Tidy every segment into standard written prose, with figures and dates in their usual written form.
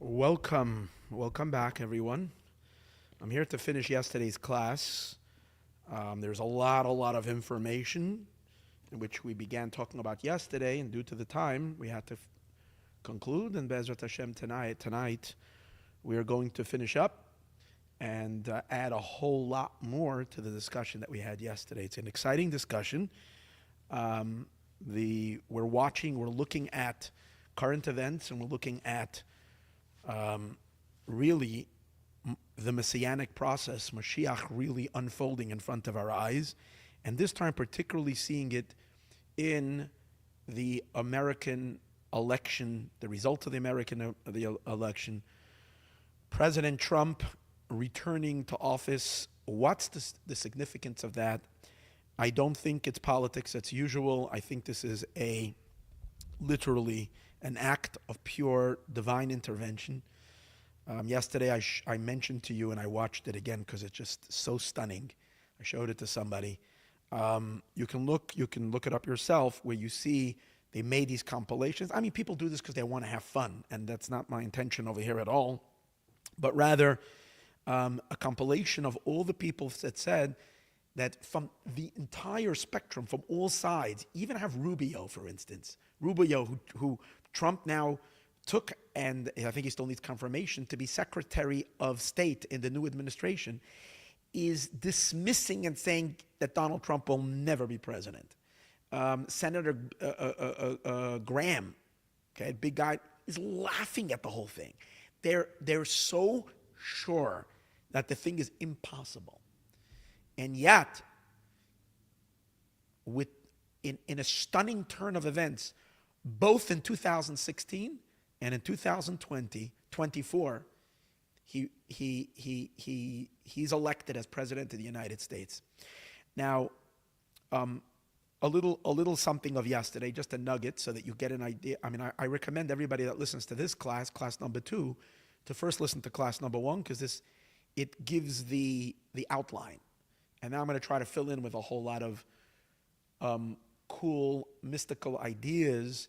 Welcome back, everyone. I'm here to finish yesterday's class. There's a lot of information in which we began talking about yesterday, and due to the time, we had to conclude. And Be'ezrat Hashem, tonight, we are going to finish up and add a whole lot more to the discussion that we had yesterday. It's an exciting discussion. We're looking at current events, and we're looking at really the Messianic process, Moshiach really unfolding in front of our eyes, and this time particularly seeing it in the American election, the result of the American election, President Trump returning to office. What's the significance of that? I don't think it's politics as usual. I think this is literally an act of pure divine intervention. Yesterday I mentioned to you, and I watched it again because it's just so stunning. I showed it to somebody. You can look it up yourself, where you see they made these compilations. I mean, people do this because they want to have fun, and that's not my intention over here at all. But rather, a compilation of all the people that said that from the entire spectrum, from all sides, even have Rubio, for instance. Rubio, who Trump now took, and I think he still needs confirmation, to be Secretary of State in the new administration, is dismissing and saying that Donald Trump will never be president. Senator Graham, okay, big guy, is laughing at the whole thing. They're so sure that the thing is impossible. And yet, in a stunning turn of events, both in 2016 and in 2024, he's elected as president of the United States. Now, a little something of yesterday, just a nugget, so that you get an idea. I mean, I recommend everybody that listens to this class number 2, to first listen to class number 1, because it gives the outline. And now I'm going to try to fill in with a whole lot of cool, mystical ideas,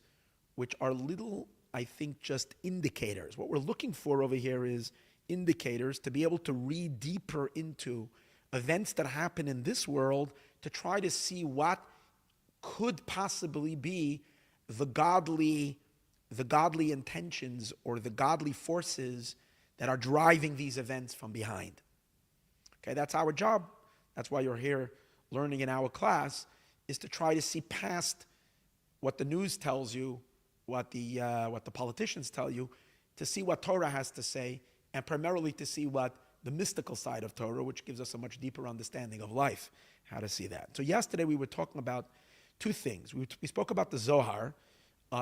which are little, I think, just indicators. What we're looking for over here is indicators to be able to read deeper into events that happen in this world, to try to see what could possibly be the godly intentions or the godly forces that are driving these events from behind. Okay, that's our job. That's why you're here learning in our class, is to try to see past what the news tells you, what the politicians tell you, to see what Torah has to say, and primarily to see what the mystical side of Torah, which gives us a much deeper understanding of life, how to see that. So yesterday we were talking about two things. We spoke about the Zohar,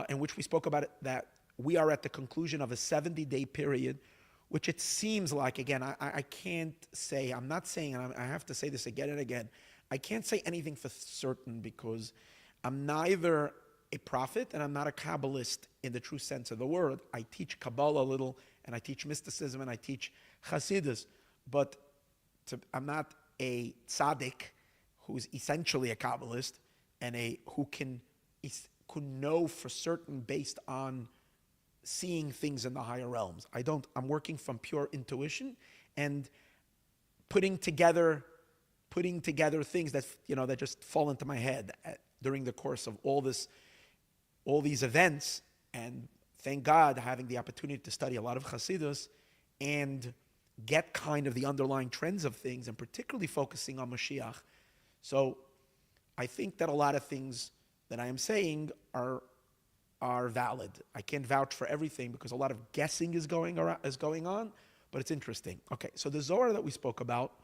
in which we spoke about it, that we are at the conclusion of a 70-day period, which it seems like, again, I can't say, I'm not saying, and I have to say this again and again, I can't say anything for certain, because I'm neither a prophet and I'm not a Kabbalist in the true sense of the word. I teach Kabbalah a little, and I teach mysticism, and I teach Hasidus, but I'm not a tzaddik who's essentially a Kabbalist, and who can know for certain based on seeing things in the higher realms. I'm working from pure intuition and putting together things that that just fall into my head during the course of all these events. And thank God, having the opportunity to study a lot of Hasidus and get kind of the underlying trends of things, and particularly focusing on Moshiach. So I think that a lot of things that I am saying are valid. I can't vouch for everything because a lot of guessing is going on, but it's interesting. Okay, so the Zohar that we spoke about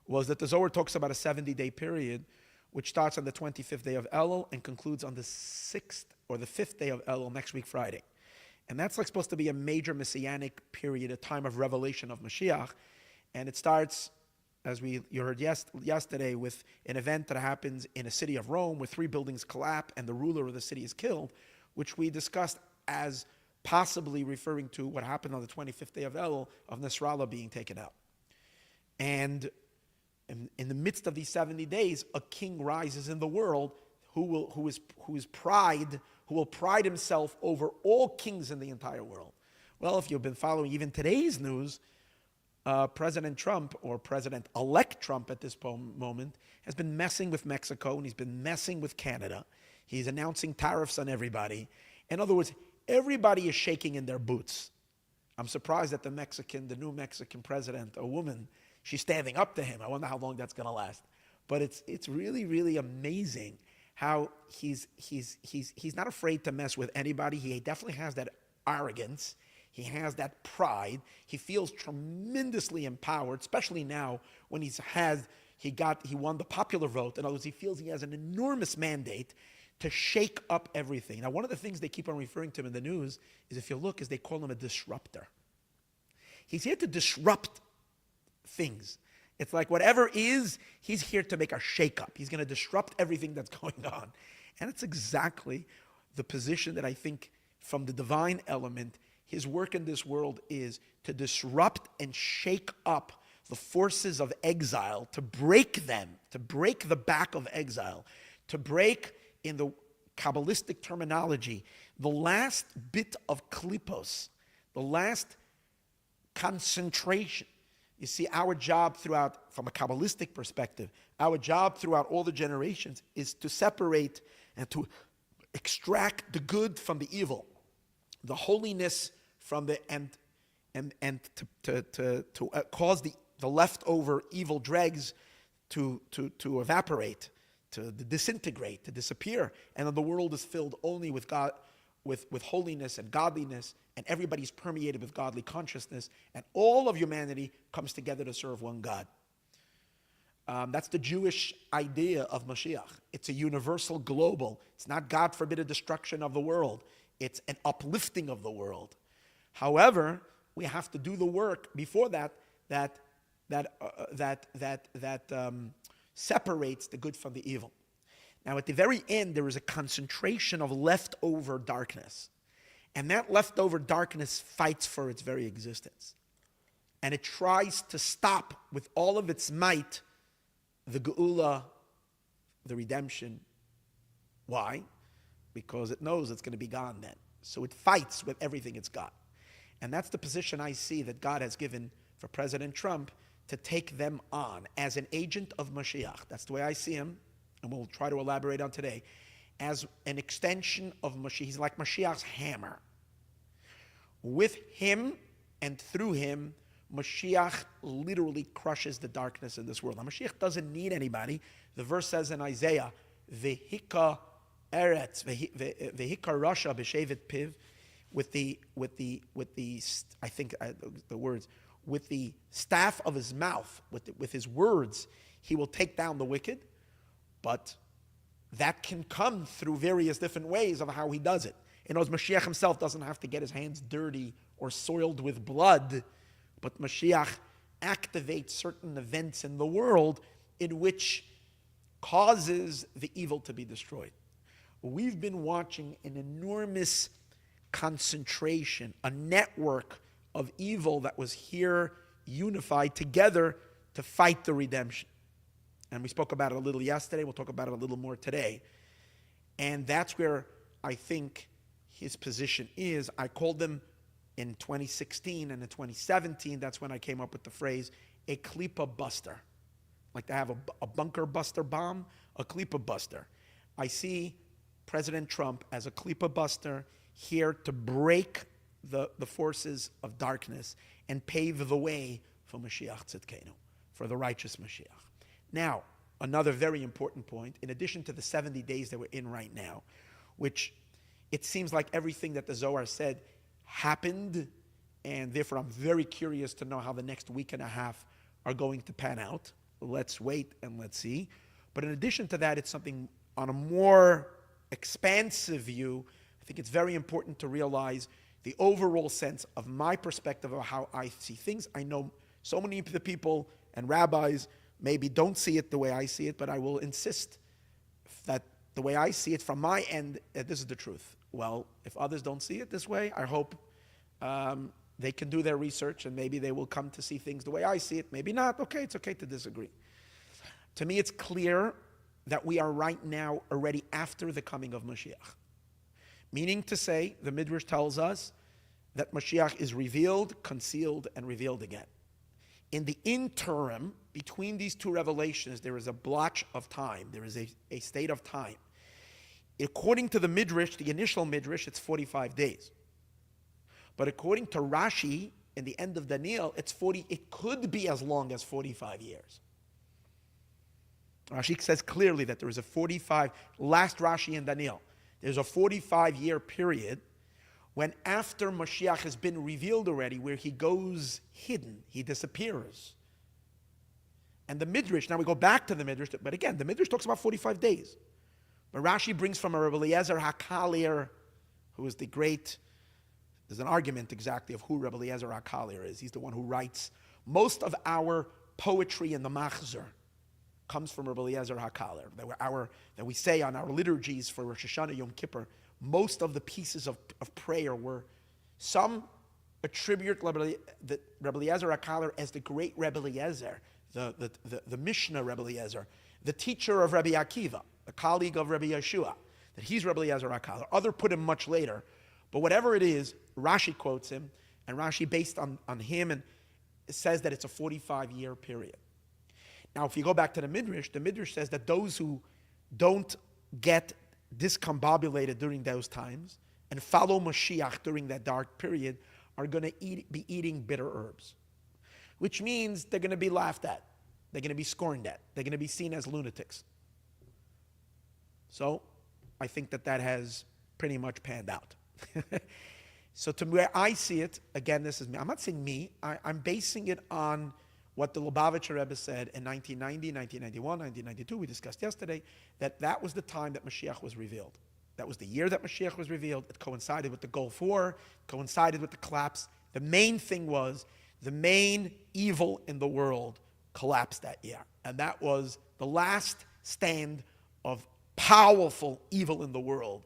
was that the Zohar talks about a 70-day period, which starts on the 25th day of Elul and concludes on the 6th or the 5th day of Elul, next week Friday. And that's like supposed to be a major Messianic period, a time of revelation of Mashiach. And it starts, as you heard yesterday, with an event that happens in a city of Rome where 3 buildings collapse and the ruler of the city is killed, which we discussed as possibly referring to what happened on the 25th day of Elul, of Nasrallah being taken out. And in the midst of these 70 days, a king rises in the world who will pride himself over all kings in the entire world. Well, if you've been following even today's news, President Trump, or President-elect Trump at this moment, has been messing with Mexico, and he's been messing with Canada. He's announcing tariffs on everybody. In other words, everybody is shaking in their boots. I'm surprised that the new Mexican president, a woman, she's standing up to him. I wonder how long that's going to last. But it's really, really amazing how he's not afraid to mess with anybody. He definitely has that arrogance. He has that pride. He feels tremendously empowered, especially now when he won the popular vote. In other words, he feels he has an enormous mandate to shake up everything. Now, one of the things they keep on referring to him in the news is, if you look, is they call him a disruptor. He's here to disrupt things. It's like whatever is, he's here to make a shake-up. He's going to disrupt everything that's going on. And it's exactly the position that I think from the divine element, his work in this world is to disrupt and shake up the forces of exile, to break them, to break the back of exile, to break, in the Kabbalistic terminology, the last bit of klipos, the last concentration. You see, our job throughout, from a Kabbalistic perspective, our job throughout all the generations is to separate and to extract the good from the evil, the holiness from the and to cause the leftover evil dregs to evaporate, to disintegrate, to disappear, and then the world is filled only with God, with holiness and godliness, and everybody's permeated with godly consciousness, and all of humanity comes together to serve one God. That's the Jewish idea of Moshiach. It's a universal, global. It's not, God forbid, a destruction of the world. It's an uplifting of the world. However, we have to do the work before that separates the good from the evil. Now, at the very end, there is a concentration of leftover darkness. And that leftover darkness fights for its very existence. And it tries to stop with all of its might the geula, the redemption. Why? Because it knows it's going to be gone then. So it fights with everything it's got. And that's the position I see that God has given for President Trump, to take them on as an agent of Moshiach. That's the way I see him, and we'll try to elaborate on today, as an extension of Moshiach. He's like Moshiach's hammer. With him and through him, Moshiach literally crushes the darkness in this world. Now, Moshiach doesn't need anybody. The verse says in Isaiah, "Vehika eretz, vehika rasha b'shevet piv," with the I think the words, with the staff of his mouth, with his words, he will take down the wicked. But that can come through various different ways of how he does it. In other words, Mashiach himself doesn't have to get his hands dirty or soiled with blood, but Mashiach activates certain events in the world in which causes the evil to be destroyed. We've been watching an enormous concentration, a network of evil that was here unified together to fight the redemption. And we spoke about it a little yesterday. We'll talk about it a little more today. And that's where I think his position is. I called them in 2016 and in 2017, that's when I came up with the phrase, a klipa buster. Like to have a bunker buster bomb, a klipa buster. I see President Trump as a klipa buster here to break the forces of darkness and pave the way for Mashiach Tzidkenu, for the righteous Mashiach. Now, another very important point, in addition to the 70 days that we're in right now, which it seems like everything that the Zohar said happened, and therefore I'm very curious to know how the next week and a half are going to pan out. Let's wait and let's see. But in addition to that, it's something on a more expansive view. I think it's very important to realize the overall sense of my perspective of how I see things. I know so many of the people and rabbis maybe don't see it the way I see it, but I will insist that the way I see it from my end, this is the truth. Well, if others don't see it this way, I hope they can do their research and maybe they will come to see things the way I see it. Maybe not. Okay, it's okay to disagree. To me, it's clear that we are right now already after the coming of Moshiach. Meaning to say, the Midrash tells us that Moshiach is revealed, concealed, and revealed again. In the interim, between these two revelations, there is a blotch of time. There is a state of time. According to the Midrash, the initial Midrash, it's 45 days. But according to Rashi, in the end of Daniel, it could be as long as 45 years. Rashi says clearly that there is a 45, last Rashi in Daniel, there's a 45-year period when after Moshiach has been revealed already, where he goes hidden, he disappears. And the Midrash, now we go back to the Midrash, but again, the Midrash talks about 45 days. But Rashi brings from a Rabbi Eliezer HaKalir, who is the great, there's an argument exactly of who Rabbi Eliezer HaKalir is. He's the one who writes most of our poetry in the Machzor comes from Rabbi Eliezer HaKalir. That we say on our liturgies for Rosh Hashanah, Yom Kippur, most of the pieces of prayer were, some attribute Rabbi Eliezer HaKalir as the great Rabbi Eliezer, the Mishnah Rabbi Eliezer, the teacher of Rabbi Akiva, a colleague of Rabbi Yeshua, that he's Rabbi Eliezer HaKalir. Other put him much later, but whatever it is, Rashi quotes him, and Rashi, based on him, and says that it's a 45-year period. Now, if you go back to the Midrash says that those who don't get discombobulated during those times and follow Moshiach during that dark period are going to be eating bitter herbs, which means they're going to be laughed at. They're going to be scorned at. They're going to be seen as lunatics. So I think that has pretty much panned out. So to where I see it, again, this is me. I'm not saying me. I'm basing it on what the Lubavitcher Rebbe said in 1990, 1991, 1992, we discussed yesterday, that was the time that Mashiach was revealed. That was the year that Mashiach was revealed. It coincided with the Gulf War, coincided with the collapse. The main thing was, the main evil in the world collapsed that year. And that was the last stand of powerful evil in the world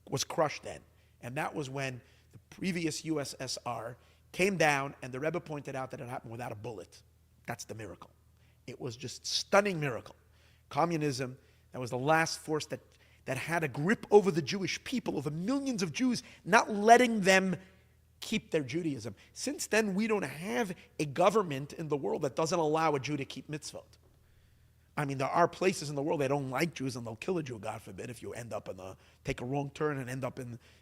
was crushed then. And that was when the previous USSR came down, and the Rebbe pointed out that it happened without a bullet. That's the miracle. It was just stunning miracle. Communism, that was the last force that had a grip over the Jewish people, over millions of Jews, not letting them keep their Judaism. Since then, we don't have a government in the world that doesn't allow a Jew to keep mitzvot. I mean, there are places in the world that don't like Jews, and they'll kill a Jew, God forbid, if you end up take a wrong turn and end up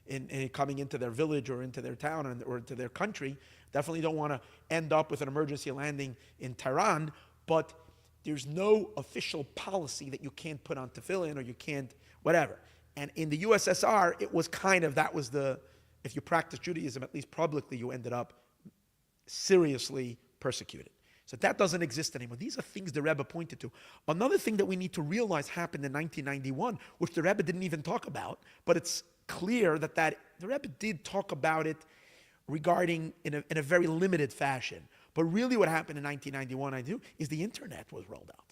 in coming into their village or into their town or into their country. Definitely don't want to end up with an emergency landing in Tehran, but there's no official policy that you can't put on tefillin or you can't, whatever. And in the USSR, it was if you practice Judaism, at least publicly, you ended up seriously persecuted. So that doesn't exist anymore. These are things the Rebbe pointed to. Another thing that we need to realize happened in 1991, which the Rebbe didn't even talk about, but it's clear that the Rebbe did talk about it regarding in a very limited fashion. But really what happened in 1991, is the internet was rolled out.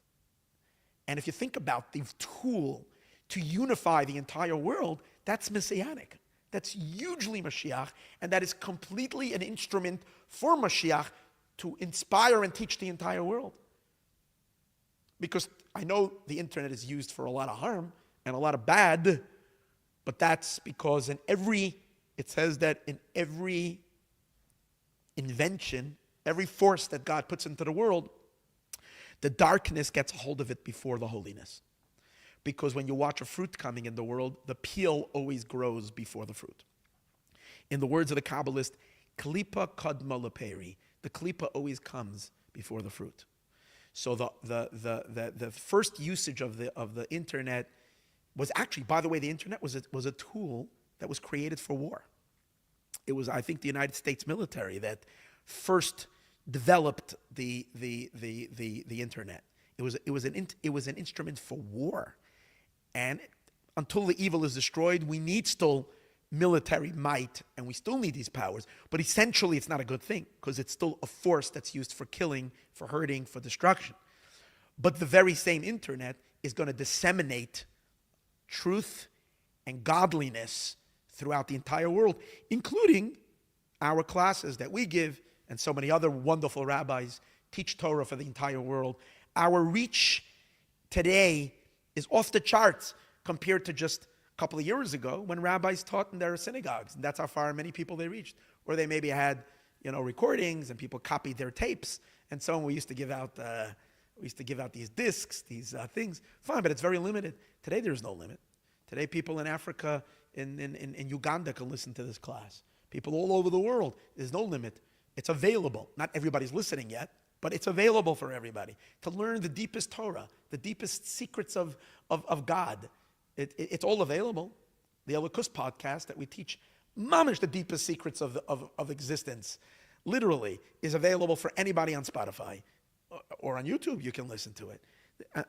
And if you think about the tool to unify the entire world, that's Messianic. That's hugely Mashiach, and that is completely an instrument for Mashiach to inspire and teach the entire world. Because I know the internet is used for a lot of harm and a lot of bad, but that's because it says that in every invention, every force that God puts into the world, the darkness gets a hold of it before the holiness. Because when you watch a fruit coming in the world, the peel always grows before the fruit. In the words of the Kabbalist, klipa kadma leperi, the klipa always comes before the fruit. So the first usage of the internet was actually, by the way, the internet was a tool that was created for war. It was, I think, the United States military that first developed the internet. It was an instrument for war, and until the evil is destroyed, we need still military might, and we still need these powers. But essentially, it's not a good thing because it's still a force that's used for killing, for hurting, for destruction. But the very same internet is going to disseminate truth and godliness throughout the entire world, including our classes that we give, and so many other wonderful rabbis teach Torah for the entire world. Our reach today is off the charts compared to just a couple of years ago when rabbis taught in their synagogues, and that's how far many people they reached. Or they maybe had, recordings and people copied their tapes, and so on. We used to give out these discs, these things. Fine, but it's very limited. Today there's no limit. Today people in Africa, in Uganda can listen to this class. People all over the world, there's no limit. It's available. Not everybody's listening yet, but it's available for everybody to learn the deepest Torah, the deepest secrets of God. It's all available. The Elikus podcast that we teach, mamish, the deepest secrets of existence, literally, is available for anybody on Spotify or on YouTube. You can listen to it.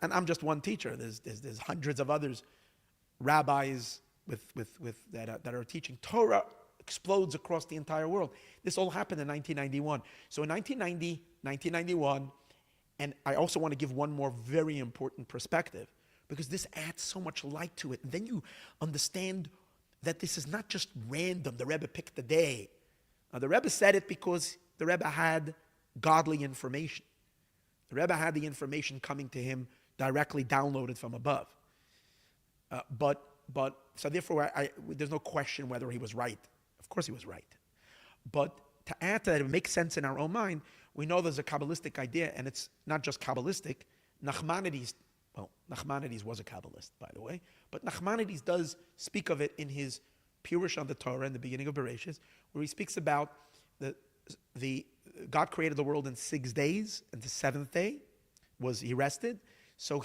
And I'm just one teacher. There's hundreds of others, rabbis that are teaching. Torah explodes across the entire world. This all happened in 1991. So in 1991, and I also want to give one more very important perspective, because this adds so much light to it. And then you understand that this is not just random. The Rebbe picked the day. Now, the Rebbe said it because the Rebbe had godly information. The Rebbe had the information coming to him directly downloaded from above. So therefore, there's no question whether he was right. Of course he was right. But to add to that, it makes sense in our own mind. We know there's a Kabbalistic idea, and it's not just Kabbalistic. Nachmanides was a Kabbalist, by the way, but Nachmanides does speak of it in his Pirush on the Torah in the beginning of Bereshit, where he speaks about the God created the world in 6 days, and the seventh day he rested. So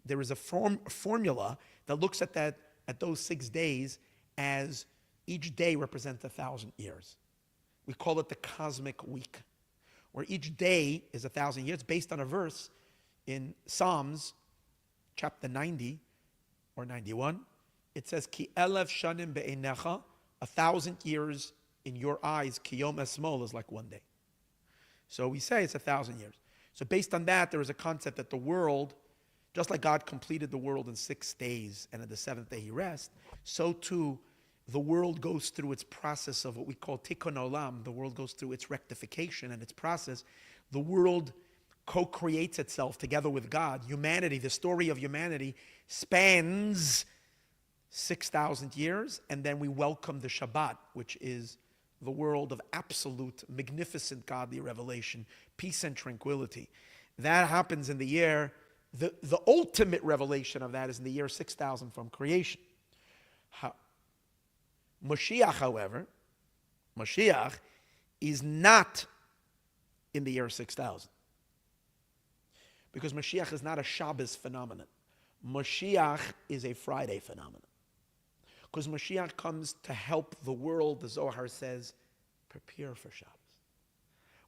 there is a formula that looks at those 6 days as each day represents 1,000 years. We call it the cosmic week, where each day is 1,000 years, based on a verse in Psalms, chapter 90 or 91. It says, Ki elef shanim be'einecha, 1,000 years in your eyes, ki yom esmol, is like one day. So we say it's 1,000 years. So based on that, there is a concept that the world, just like God completed the world in 6 days, and on the seventh day he rests, so too the world goes through its process of what we call tikkun olam. The world goes through its rectification and its process. The world co-creates itself together with God. Humanity, the story of humanity, spans 6,000 years, and then we welcome the Shabbat, which is the world of absolute, magnificent godly revelation, peace and tranquility. That happens in the year, the ultimate revelation of that is in the year 6,000 from creation. Moshiach, however, is not in the year 6,000. Because Moshiach is not a Shabbos phenomenon. Moshiach is a Friday phenomenon. Because Moshiach comes to help the world, the Zohar says, prepare for Shabbos.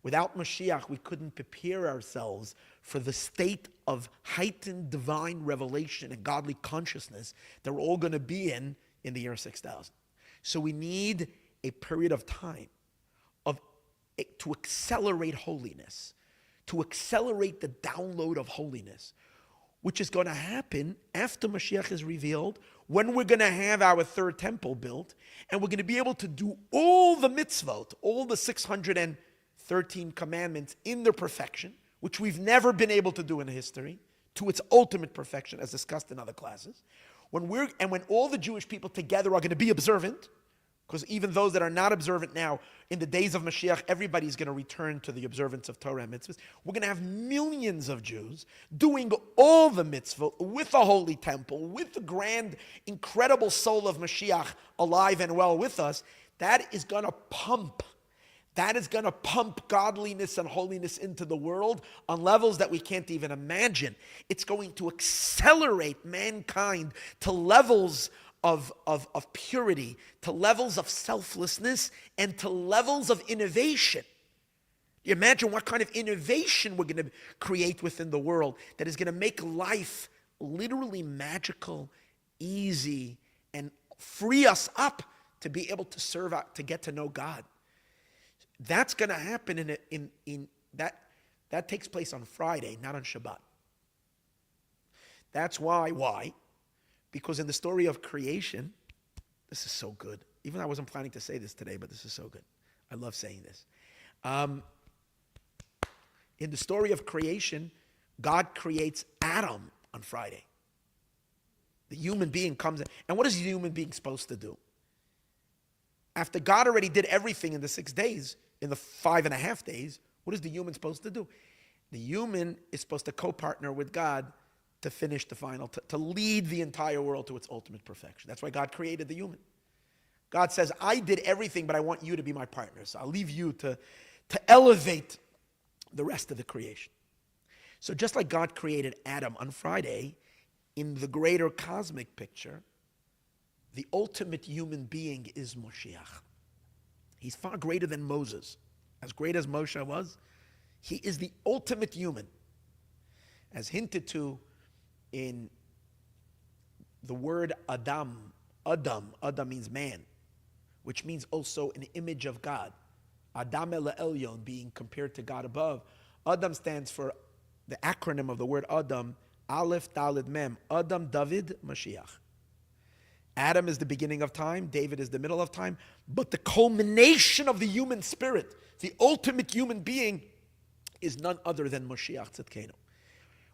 Without Moshiach, we couldn't prepare ourselves for the state of heightened divine revelation and godly consciousness that we're all going to be in the year 6,000. So we need a period of time to accelerate holiness, to accelerate the download of holiness, which is going to happen after Mashiach is revealed, when we're going to have our third temple built, and we're going to be able to do all the mitzvot, all the 613 commandments in their perfection, which we've never been able to do in history, to its ultimate perfection, as discussed in other classes. When all the Jewish people together are going to be observant, because even those that are not observant now, in the days of Mashiach, everybody's going to return to the observance of Torah and mitzvahs. We're going to have millions of Jews doing all the mitzvah with the holy temple, with the grand, incredible soul of Mashiach alive and well with us. That is going to pump godliness and holiness into the world on levels that we can't even imagine. It's going to accelerate mankind to levels of purity, to levels of selflessness, and to levels of innovation. You imagine what kind of innovation we're going to create within the world that is going to make life literally magical, easy, and free us up to be able to serve out, to get to know God. That's going to happen that takes place on Friday, not on Shabbat. That's why? Because in the story of creation, this is so good. Even I wasn't planning to say this today, but this is so good. I love saying this. In the story of creation, God creates Adam on Friday. The human being comes in. And what is the human being supposed to do? After God already did everything in the 6 days, in the 5.5 days, what is the human supposed to do? The human is supposed to co-partner with God to finish the final, to lead the entire world to its ultimate perfection. That's why God created the human. God says, I did everything, but I want you to be my partner. So I'll leave you to elevate the rest of the creation. So just like God created Adam on Friday, in the greater cosmic picture, the ultimate human being is Moshiach. He's far greater than Moses. As great as Moshe was, he is the ultimate human. As hinted to in the word Adam. Adam means man, which means also an image of God. Adam el Elyon, being compared to God above. Adam stands for the acronym of the word Adam, Aleph, Daled, Mem. Adam, David, Mashiach. Adam is the beginning of time, David is the middle of time, but the culmination of the human spirit, the ultimate human being, is none other than Moshiach Tzidkenu.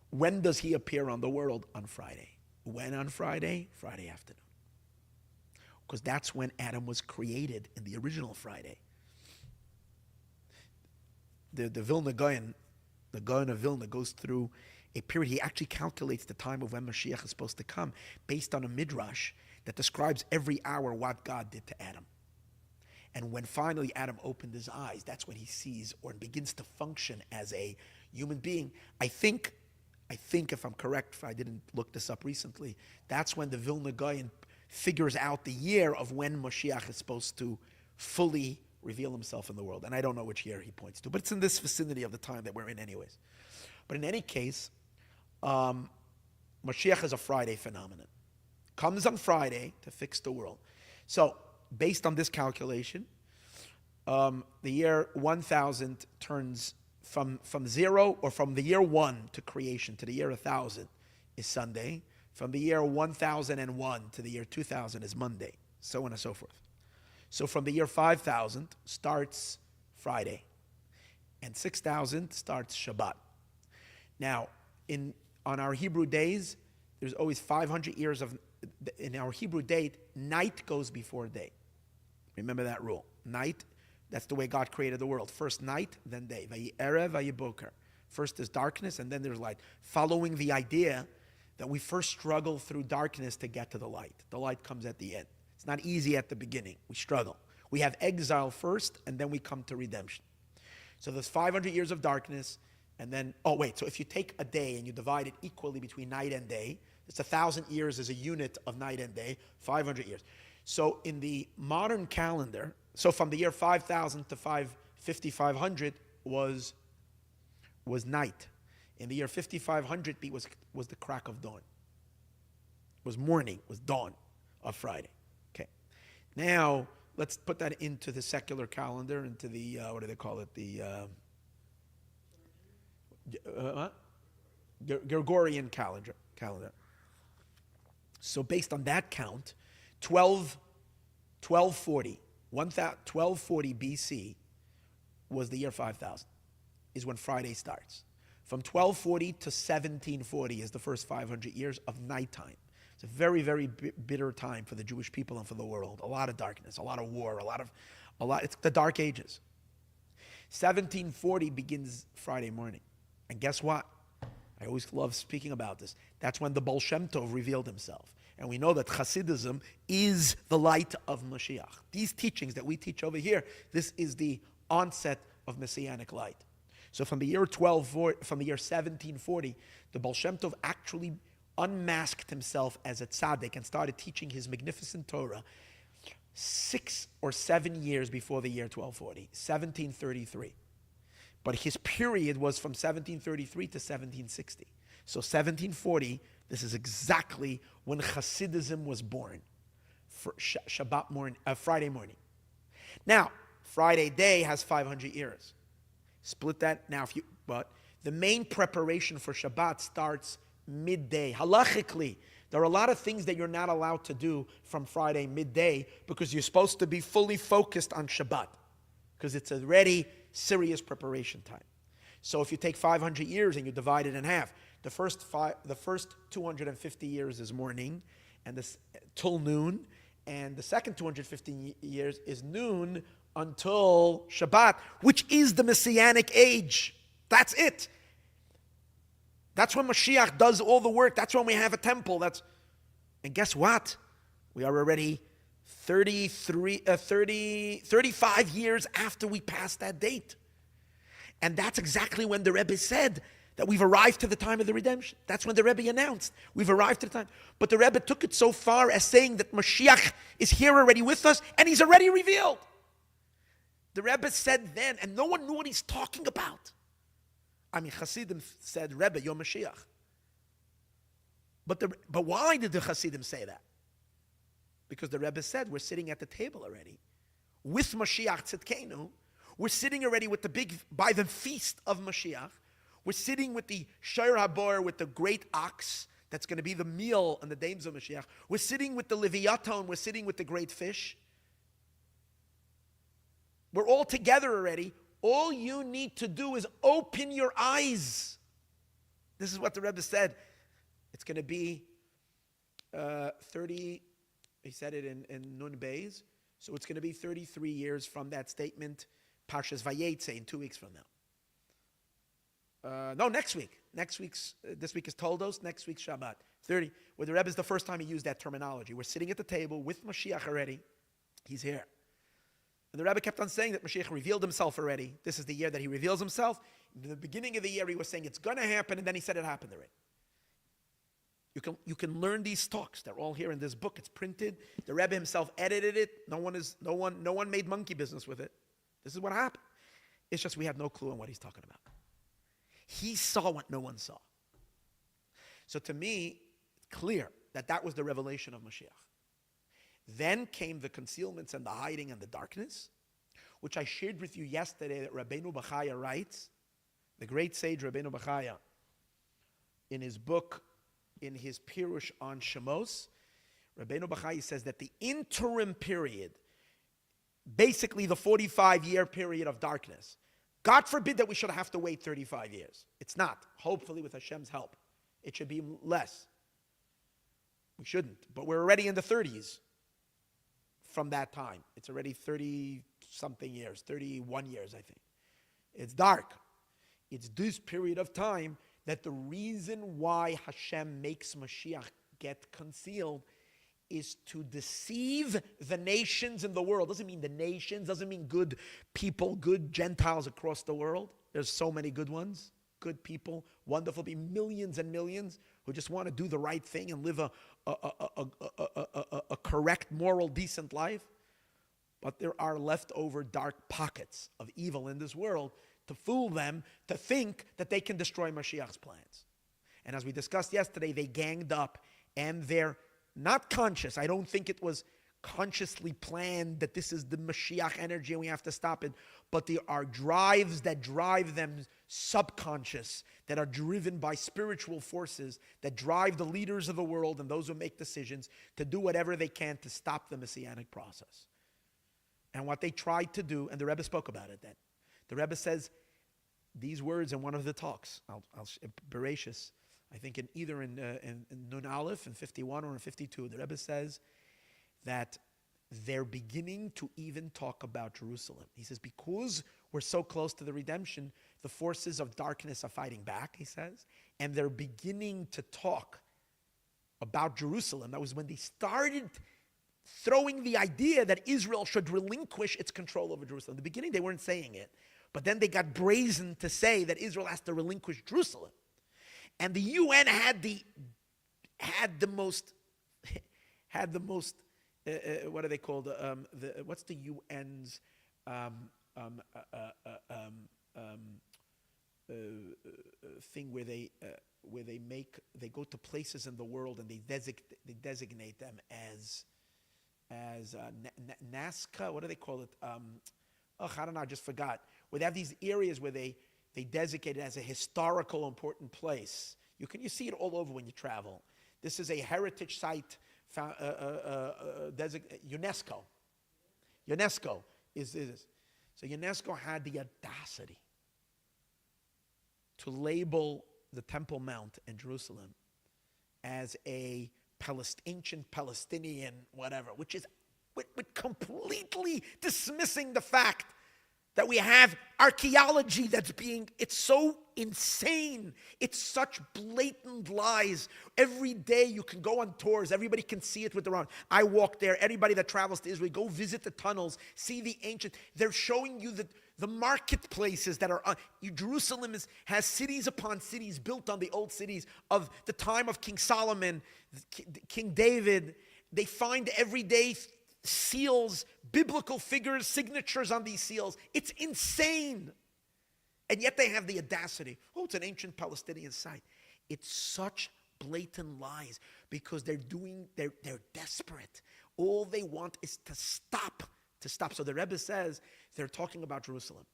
When does he appear on the world? On Friday. When on Friday? Friday afternoon. Because that's when Adam was created in the original Friday. The Vilna Gaon, the Gaon of Vilna, goes through a period. He actually calculates the time of when Mashiach is supposed to come based on a midrash that describes every hour what God did to Adam. And when finally Adam opened his eyes, that's when he sees or begins to function as a human being. I think if I'm correct, if I didn't look this up recently, that's when the Vilna Gaon figures out the year of when Moshiach is supposed to fully reveal himself in the world. And I don't know which year he points to, but it's in this vicinity of the time that we're in anyways. But in any case, Moshiach is a Friday phenomenon. Comes on Friday to fix the world. So, based on this calculation, the year 1000 turns from zero, or from the year 1 to creation to the year 1000 is Sunday. From the year 1001 to the year 2000 is Monday, so on and so forth. So from the year 5000 starts Friday, and 6000 starts Shabbat. Now, on our Hebrew days, there's always 500 years of, in our Hebrew date, night goes before day. Remember that rule. Night, that's the way God created the world. First night, then day. Vayi erev, vayi boker. First is darkness, and then there's light. Following the idea that we first struggle through darkness to get to the light. The light comes at the end. It's not easy at the beginning. We struggle. We have exile first, and then we come to redemption. So there's 500 years of darkness, and then, so if you take a day and you divide it equally between night and day, it's 1,000 years as a unit of night and day, 500 years. So in the modern calendar, so from the year 5000 to 5500 was night. In the year 5500 was the crack of dawn. Was morning, was dawn of Friday. Okay. Now, let's put that into the secular calendar, into the, what do they call it? The Gregorian calendar. So based on that count, 1240 BC was the year 5000, is when Friday starts. From 1240 to 1740 is the first 500 years of nighttime. It's a very, very bitter time for the Jewish people and for the world. A lot of darkness, a lot of war, it's the Dark Ages. 1740 begins Friday morning. And guess what? I always love speaking about this. That's when the Baal Shem Tov revealed himself. And we know that Hasidism is the light of Moshiach. These teachings that we teach over here, this is the onset of Messianic light. So from the year 1740, the Baal Shem Tov actually unmasked himself as a tzaddik and started teaching his magnificent Torah 6 or 7 years before the year 1240, 1733. But his period was from 1733 to 1760. So 1740, this is exactly when Hasidism was born, for Shabbat morning, Friday morning. Now, Friday day has 500 years. Split that now. But the main preparation for Shabbat starts midday. Halachically, there are a lot of things that you're not allowed to do from Friday midday because you're supposed to be fully focused on Shabbat because it's already serious preparation time. So if you take 500 years and you divide it in half, the first 250 years is morning, and this till noon, and the second 215 years is noon until Shabbat, which is the Messianic age. That's it. That's when Moshiach does all the work. That's when we have a temple. And guess what? We are already 35 years after we passed that date. And that's exactly when the Rebbe said that we've arrived to the time of the redemption. That's when the Rebbe announced we've arrived to the time. But the Rebbe took it so far as saying that Moshiach is here already with us and he's already revealed. The Rebbe said then, and no one knew what he's talking about. I mean, Hasidim said, Rebbe, you're Mashiach. But why did the Hasidim say that? Because the Rebbe said, we're sitting at the table already. With Mashiach Tzidkenu, we're sitting already by the feast of Mashiach. We're sitting with the Shor HaBor, with the great ox, that's going to be the meal and the dames of Mashiach. We're sitting with the Leviathan, we're sitting with the great fish. We're all together already. All you need to do is open your eyes. This is what the Rebbe said. It's going to be 30, he said it in Nun Beis, so it's going to be 33 years from that statement, Parshas Vayetze, in 2 weeks from now. No, next week. This week is Toldos, next week's Shabbat. 30, where the Rebbe is the first time he used that terminology. We're sitting at the table with Mashiach already. He's here. And the Rebbe kept on saying that Mashiach revealed himself already. This is the year that he reveals himself. In the beginning of the year, he was saying it's going to happen, and then he said it happened already. You can learn these talks. They're all here in this book. It's printed. The Rebbe himself edited it. No one made monkey business with it. This is what happened. It's just we have no clue on what he's talking about. He saw what no one saw. So to me, it's clear that was the revelation of Mashiach. Then came the concealments and the hiding and the darkness, which I shared with you yesterday that Rabbeinu Bachaya writes, the great sage Rabbeinu Bachaya, in his book, in his Pirush on Shemos, Rabbeinu Bachaya says that the interim period, basically the 45-year period of darkness, God forbid that we should have to wait 35 years. It's not. Hopefully with Hashem's help. It should be less. We shouldn't. But we're already in the 30s. From that time. It's already 30-something years, 31 years, I think. It's dark. It's this period of time that the reason why Hashem makes Mashiach get concealed is to deceive the nations in the world. Doesn't mean the nations, doesn't mean good people, good Gentiles across the world. There's so many good ones, good people, wonderful people, millions and millions who just want to do the right thing and live a correct, moral, decent life. But there are leftover dark pockets of evil in this world to fool them to think that they can destroy Mashiach's plans. And as we discussed yesterday, they ganged up and they're not conscious. I don't think it was consciously planned that this is the Mashiach energy and we have to stop it. But there are drives that drive them subconscious, that are driven by spiritual forces, that drive the leaders of the world and those who make decisions to do whatever they can to stop the Messianic process. And what they tried to do, and the Rebbe spoke about it then. The Rebbe says these words in one of the talks, Bereshis, I think either in Nun Aleph in 51 or in 52, the Rebbe says that they're beginning to even talk about Jerusalem. He says, because we're so close to the redemption, the forces of darkness are fighting back, he says, and they're beginning to talk about Jerusalem. That was when they started throwing the idea that Israel should relinquish its control over Jerusalem. In the beginning, they weren't saying it, but then they got brazen to say that Israel has to relinquish Jerusalem. And the UN had the most what are they called? What's the UN's thing where they go to places in the world and they designate them as NASCA. What do they call it? I don't know. I just forgot. Where they have these areas where they designate it as a historical important place. You see it all over when you travel. This is a heritage site. UNESCO. UNESCO is this. So UNESCO had the audacity to label the Temple Mount in Jerusalem as a ancient Palestinian whatever, which is with completely dismissing the fact that we have archaeology it's so insane. It's such blatant lies. Every day you can go on tours. Everybody can see it with their own. I walk there. Anybody that travels to Israel, go visit the tunnels, see the ancient. They're showing you the marketplaces that are on. Jerusalem has cities upon cities built on the old cities of the time of King Solomon, King David. They find every day seals, biblical figures, signatures on these seals. It's insane. And yet they have the audacity. Oh, it's an ancient Palestinian site. It's such blatant lies because they're desperate. All they want is to stop. So the Rebbe says they're talking about Jerusalem.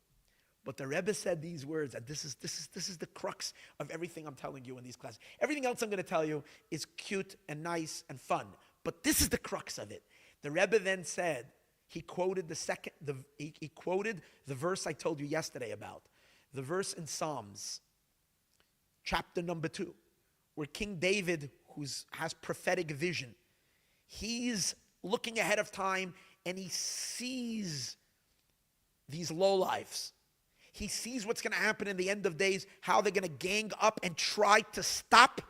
But the Rebbe said these words, and this is the crux of everything I'm telling you in these classes. Everything else I'm going to tell you is cute and nice and fun. But this is the crux of it. The Rebbe then said, he quoted he quoted the verse I told you yesterday about. The verse in Psalms, chapter number 2, where King David, who has prophetic vision, he's looking ahead of time and he sees these lowlifes. He sees what's going to happen in the end of days, how they're going to gang up and try to stop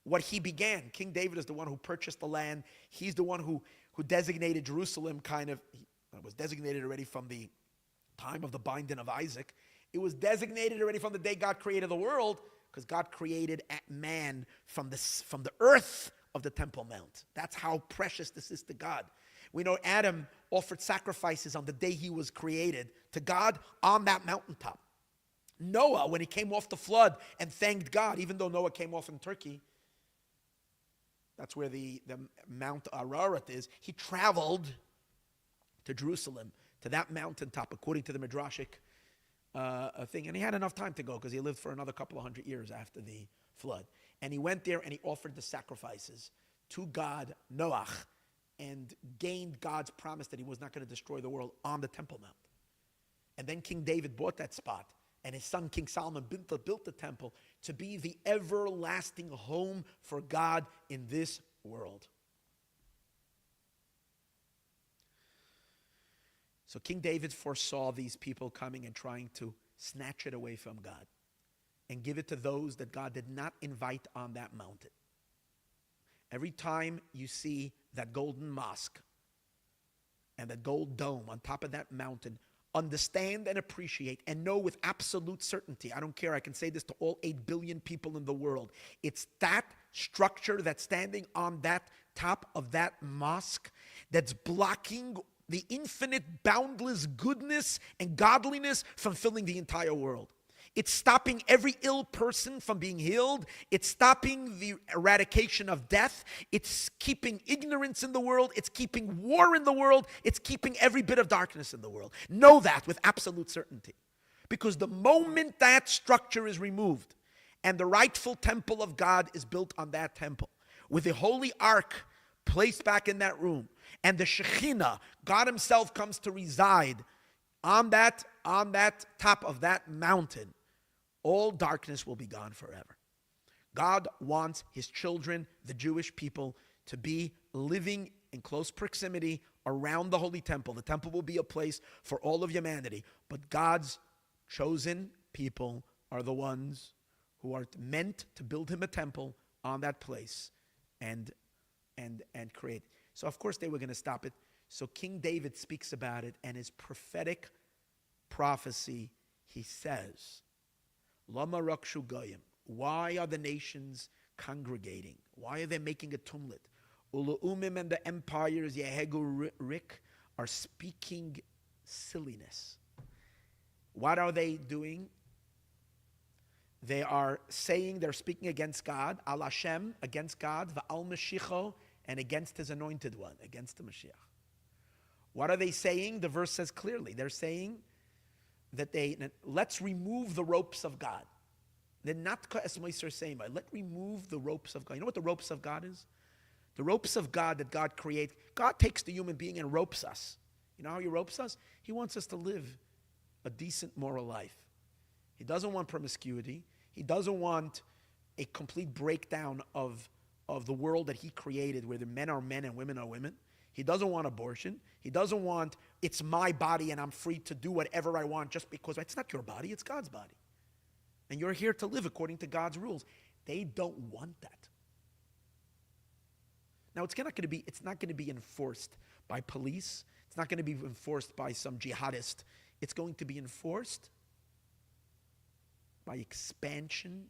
what he began. King David is the one who purchased the land. He's the one who designated Jerusalem it was designated already from the time of the binding of Isaac. It was designated already from the day God created the world, because God created man from the earth of the Temple Mount. That's how precious this is to God. We know Adam offered sacrifices on the day he was created to God on that mountaintop. Noah, when he came off the flood and thanked God, even though Noah came off in Turkey, that's where the Mount Ararat is. He traveled to Jerusalem, to that mountaintop, according to the Midrashic thing. And he had enough time to go because he lived for another couple of 100 years after the flood. And he went there and he offered the sacrifices to God, Noach, and gained God's promise that he was not going to destroy the world on the Temple Mount. And then King David bought that spot, and his son King Solomon built the temple to be the everlasting home for God in this world. So King David foresaw these people coming and trying to snatch it away from God and give it to those that God did not invite on that mountain. Every time you see that golden mosque and that gold dome on top of that mountain, understand and appreciate and know with absolute certainty, I don't care, I can say this to all 8 billion people in the world, it's that structure that's standing on that top of that mosque that's blocking the infinite, boundless goodness and godliness from filling the entire world. It's stopping every ill person from being healed. It's stopping the eradication of death. It's keeping ignorance in the world. It's keeping war in the world. It's keeping every bit of darkness in the world. Know that with absolute certainty. Because the moment that structure is removed and the rightful temple of God is built on that temple, with the holy ark placed back in that room, and the Shekhinah, God himself, comes to reside on that top of that mountain, all darkness will be gone forever. God wants his children, the Jewish people, to be living in close proximity around the holy temple. The temple will be a place for all of humanity, but God's chosen people are the ones who are meant to build him a temple on that place and create. So of course they were going to stop it. So King David speaks about it, and his prophetic prophecy, he says, Lama rakshu goyim. Why are the nations congregating? Why are they making a tumult? Ulu'umim and the empires, Yehegu Rik, are speaking silliness. What are they doing? They are saying, they're speaking against God, Al Hashem, against God, Va'al Mashiach, and against his anointed one, against the Moshiach. What are they saying? The verse says clearly, they're saying that let's remove the ropes of God. They're not saying, let's remove the ropes of God. You know what the ropes of God is? The ropes of God that God creates. God takes the human being and ropes us. You know how he ropes us? He wants us to live a decent moral life. He doesn't want promiscuity. He doesn't want a complete breakdown of of the world that he created, where the men are men and women are women. He doesn't want abortion. He doesn't want, it's my body and I'm free to do whatever I want just because it's not your body, it's God's body. And you're here to live according to God's rules. They don't want that. Now, it's not going to be enforced by police. It's not going to be enforced by some jihadist. It's going to be enforced by expansion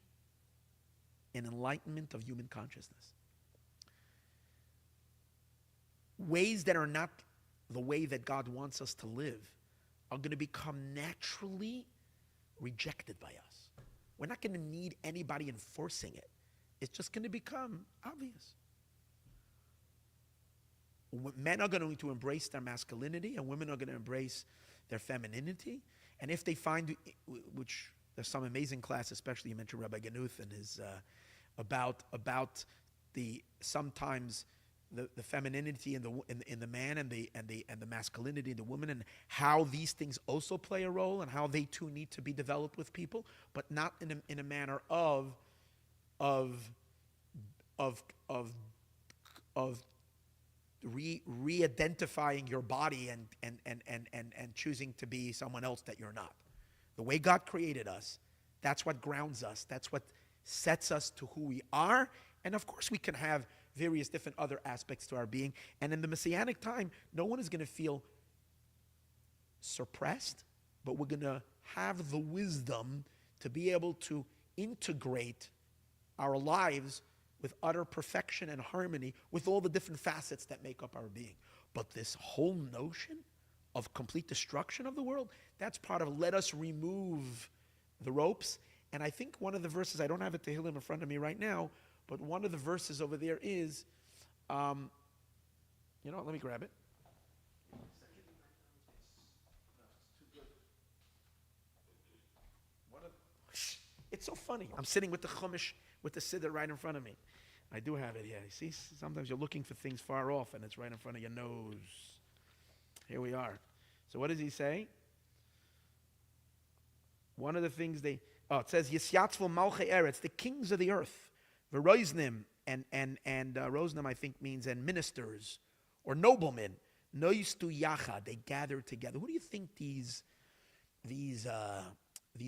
and enlightenment of human consciousness. Ways that are not the way that God wants us to live are going to become naturally rejected by us. We're not going to need anybody enforcing it. It's just going to become obvious. Men are going to embrace their masculinity, and women are going to embrace their femininity. And if they find, which there's some amazing class, especially you mentioned Rabbi Ganuth and his about the sometimes the femininity in the man and the masculinity in the woman, and how these things also play a role, and how they too need to be developed with people, but not in a manner of re-identifying your body and choosing to be someone else that you're not. The way God created us, that's what grounds us. That's what sets us to who we are. And of course we can have various different other aspects to our being. And in the Messianic time, no one is going to feel suppressed, but we're going to have the wisdom to be able to integrate our lives with utter perfection and harmony with all the different facets that make up our being. But this whole notion of complete destruction of the world, that's part of let us remove the ropes. And I think one of the verses, I don't have it Tehillim in front of me right now, but one of the verses over there is, let me grab it. It's so funny. I'm sitting with the Chumash, with the Siddur right in front of me. I do have it here. You see, sometimes you're looking for things far off and it's right in front of your nose. Here we are. So what does he say? One of the things it says, Yisyatzvul Malchei Eretz, the kings of the earth. V'roiznim, and Roznim I think means, and ministers, or noblemen. Noistu Yachad, they gather together. Who do you think these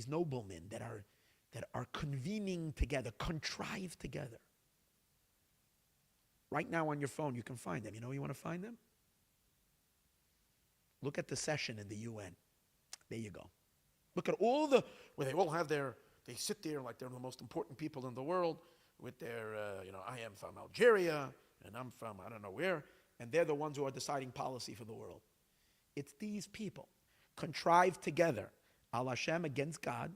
noblemen that are convening together, contrived together? Right now on your phone, you can find them. You know where you want to find them? Look at the session in the UN. There you go. Look at where they all have they sit there like they're the most important people in the world with their, I am from Algeria, and I'm from I don't know where, and they're the ones who are deciding policy for the world. It's these people, contrived together, Al Hashem against God,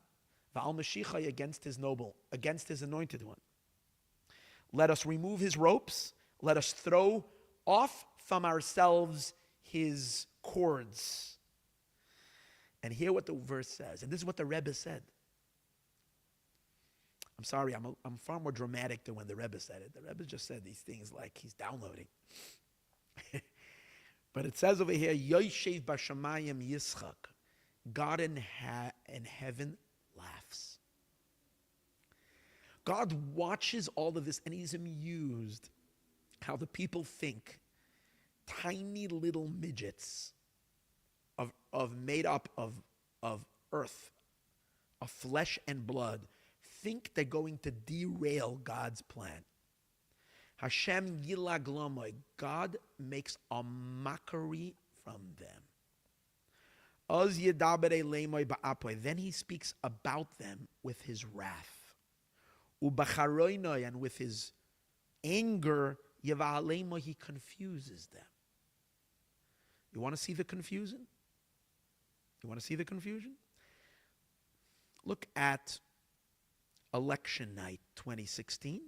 Va'al Moshiach against his anointed one. Let us remove his ropes. Let us throw off from ourselves his cords. And hear what the verse says. And this is what the Rebbe said. I'm sorry, I'm far more dramatic than when the Rebbe said it. The Rebbe just said these things like he's downloading. But it says over here, Yoshev Bashamayim Yischak. God in heaven laughs. God watches all of this and he's amused how the people think tiny little midgets of made up of earth, of flesh and blood, think they're going to derail God's plan. Hashem Yilag Lamoy, God makes a mockery from them. Oz Yedabere Lemoy Ba'apoy, then he speaks about them with his wrath. Ubacharoinoi, and with his anger, Yeva'alemoy, he confuses them. You want to see the confusion? You want to see the confusion? Look at election night 2016.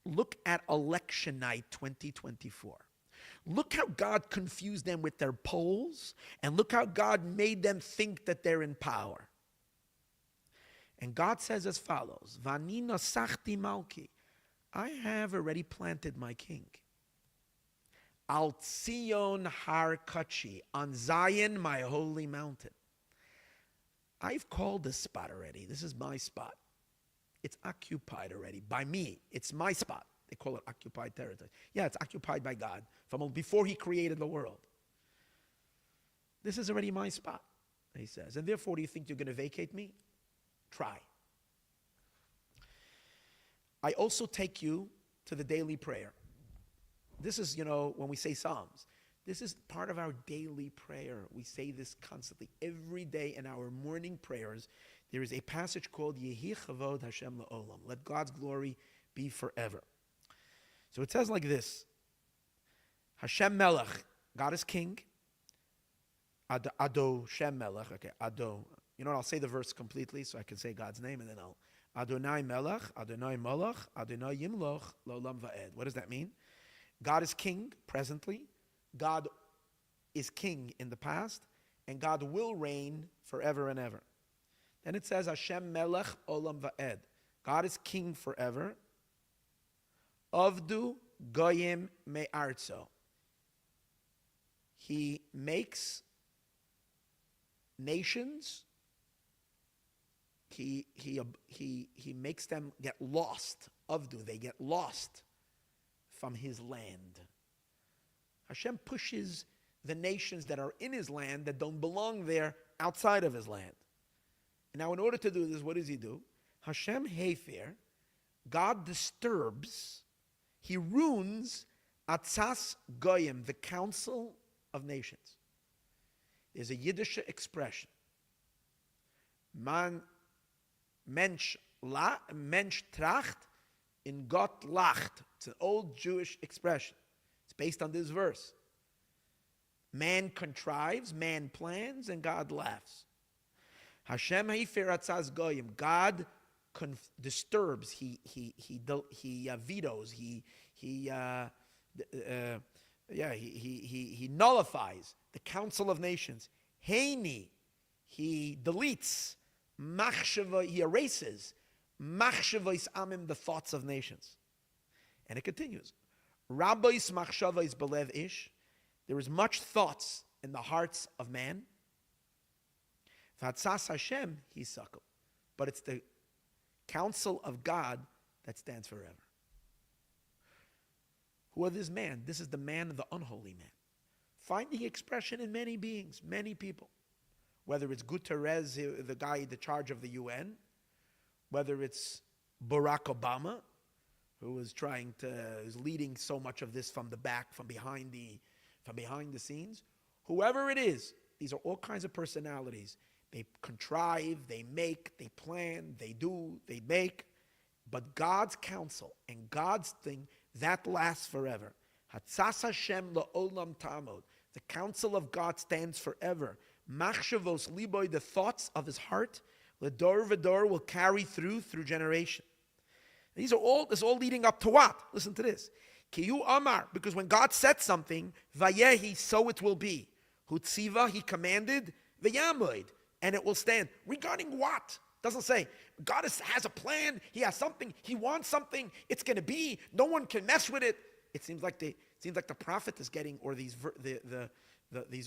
Look at election night 2024. Look how God confused them with their polls, and look how God made them think that they're in power. And God says as follows, Vani nasachti malki, I have already planted my king. Al Tzion Har Kachi, on Zion, my holy mountain. I've called this spot already. This is my spot. It's occupied already by me. It's my spot. They call it occupied territory. Yeah, it's occupied by God from before he created the world. This is already my spot, he says. And therefore, do you think you're going to vacate me? Try. I also take you to the daily prayer. This is, when we say Psalms, this is part of our daily prayer. We say this constantly. Every day in our morning prayers, there is a passage called Yehi Chavod Hashem La'olam. Let God's glory be forever. So it says like this. Hashem Melech, God is king. Ado Shem Melech. Okay, Ado. You know what? I'll say the verse completely so I can say God's name, and then I'll. Adonai Melech, Adonai Malach, Adonai Yimloch, Lolam Va'ed. What does that mean? God is king presently. God is king in the past. And God will reign forever and ever. Then it says, Hashem Melech Olam Va'ed. God is king forever. Avdu Goyim Me'arzo. He makes nations, he makes them get lost. Avdu, they get lost from his land. Hashem pushes the nations that are in his land that don't belong there outside of his land. And now in order to do this, what does he do? Hashem Hefer, God disturbs, he ruins Atzas Goyim, the council of nations. There's a Yiddish expression. Mensch tracht, in Gott lacht. It's an old Jewish expression. It's based on this verse. Man contrives, man plans, and God laughs. Hashem Hefer Atzas Goyim. God disturbs. He vetoes. He nullifies the council of nations. Heini, he deletes. Machshava, he erases. Machshava amim, the thoughts of nations. And it continues. Rabbeis machshava is belev ish. There is much thoughts in the hearts of man. V'atzas Hashem hisakel. But it's the counsel of God that stands forever. Who is this man? This is the man, the unholy man. Finding expression in many beings, many people. Whether it's Guterres, the guy in the charge of the UN, whether it's Barack Obama, who is leading so much of this from the back, from behind the scenes. Whoever it is, these are all kinds of personalities. They contrive, they make, they plan, they do, they make. But God's counsel and God's thing, that lasts forever. Hatzas Hashem la'olam tamod. The counsel of God stands forever. Machshavos liboy, the thoughts of his heart, l'dor v'dor, will carry through generation. This is all leading up to what? Listen to this. Kiyu amar, because when God said something, vayehi, so it will be. Hutziva, he commanded, v'yamoid, and it will stand. Regarding what? Doesn't say. God has a plan. He has something. He wants something. It's going to be. No one can mess with it. It seems like the prophet is getting, or these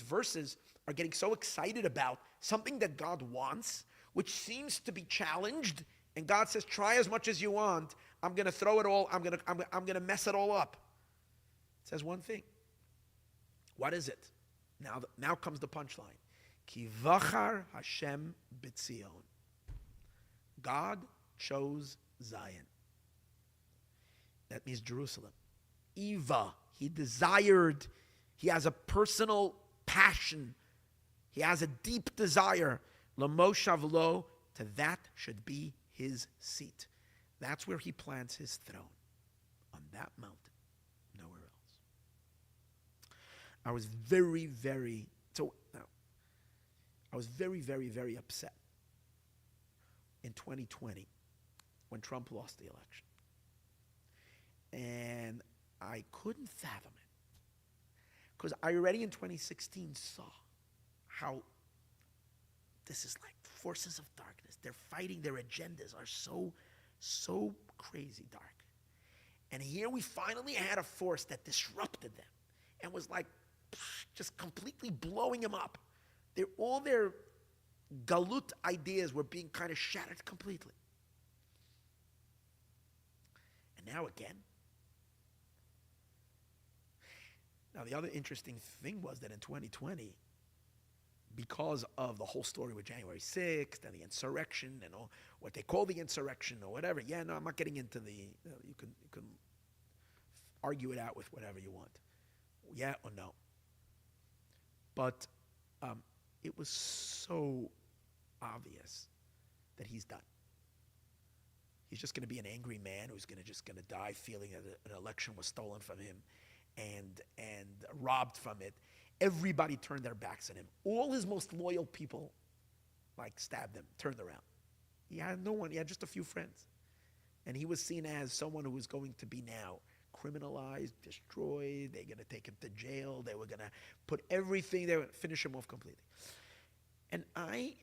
verses are getting so excited about something that God wants, which seems to be challenged. And God says, try as much as you want. I'm going to throw it all. I'm going to mess it all up. It says one thing. What is it? Now comes the punchline. Ki vachar Hashem b'tzion. God chose Zion. That means Jerusalem. Eva, he desired. He has a personal passion. He has a deep desire. L'moshav lo, to that should be his seat. That's where he plants his throne, on that mountain, nowhere else. I was very, very upset in 2020 when Trump lost the election. And I couldn't fathom it. Because I already in 2016 saw how this is like forces of darkness. They're fighting, their agendas are so crazy dark. And here we finally had a force that disrupted them and was like just completely blowing them up. All their galut ideas were being kind of shattered completely. And now again, Now, the other interesting thing was that in 2020, because of the whole story with January 6th and the insurrection and all, what they call the insurrection or whatever. Yeah, no, I'm not getting into the. You can argue it out with whatever you want. Yeah or no. But it was so obvious that he's done. He's just going to be an angry man who's just going to die feeling that an election was stolen from him and robbed from it. Everybody turned their backs on him. All his most loyal people, stabbed him, turned around. He had no one. He had just a few friends. And he was seen as someone who was going to be now criminalized, destroyed. They're going to take him to jail. They were going to put everything, they would finish him off completely. And I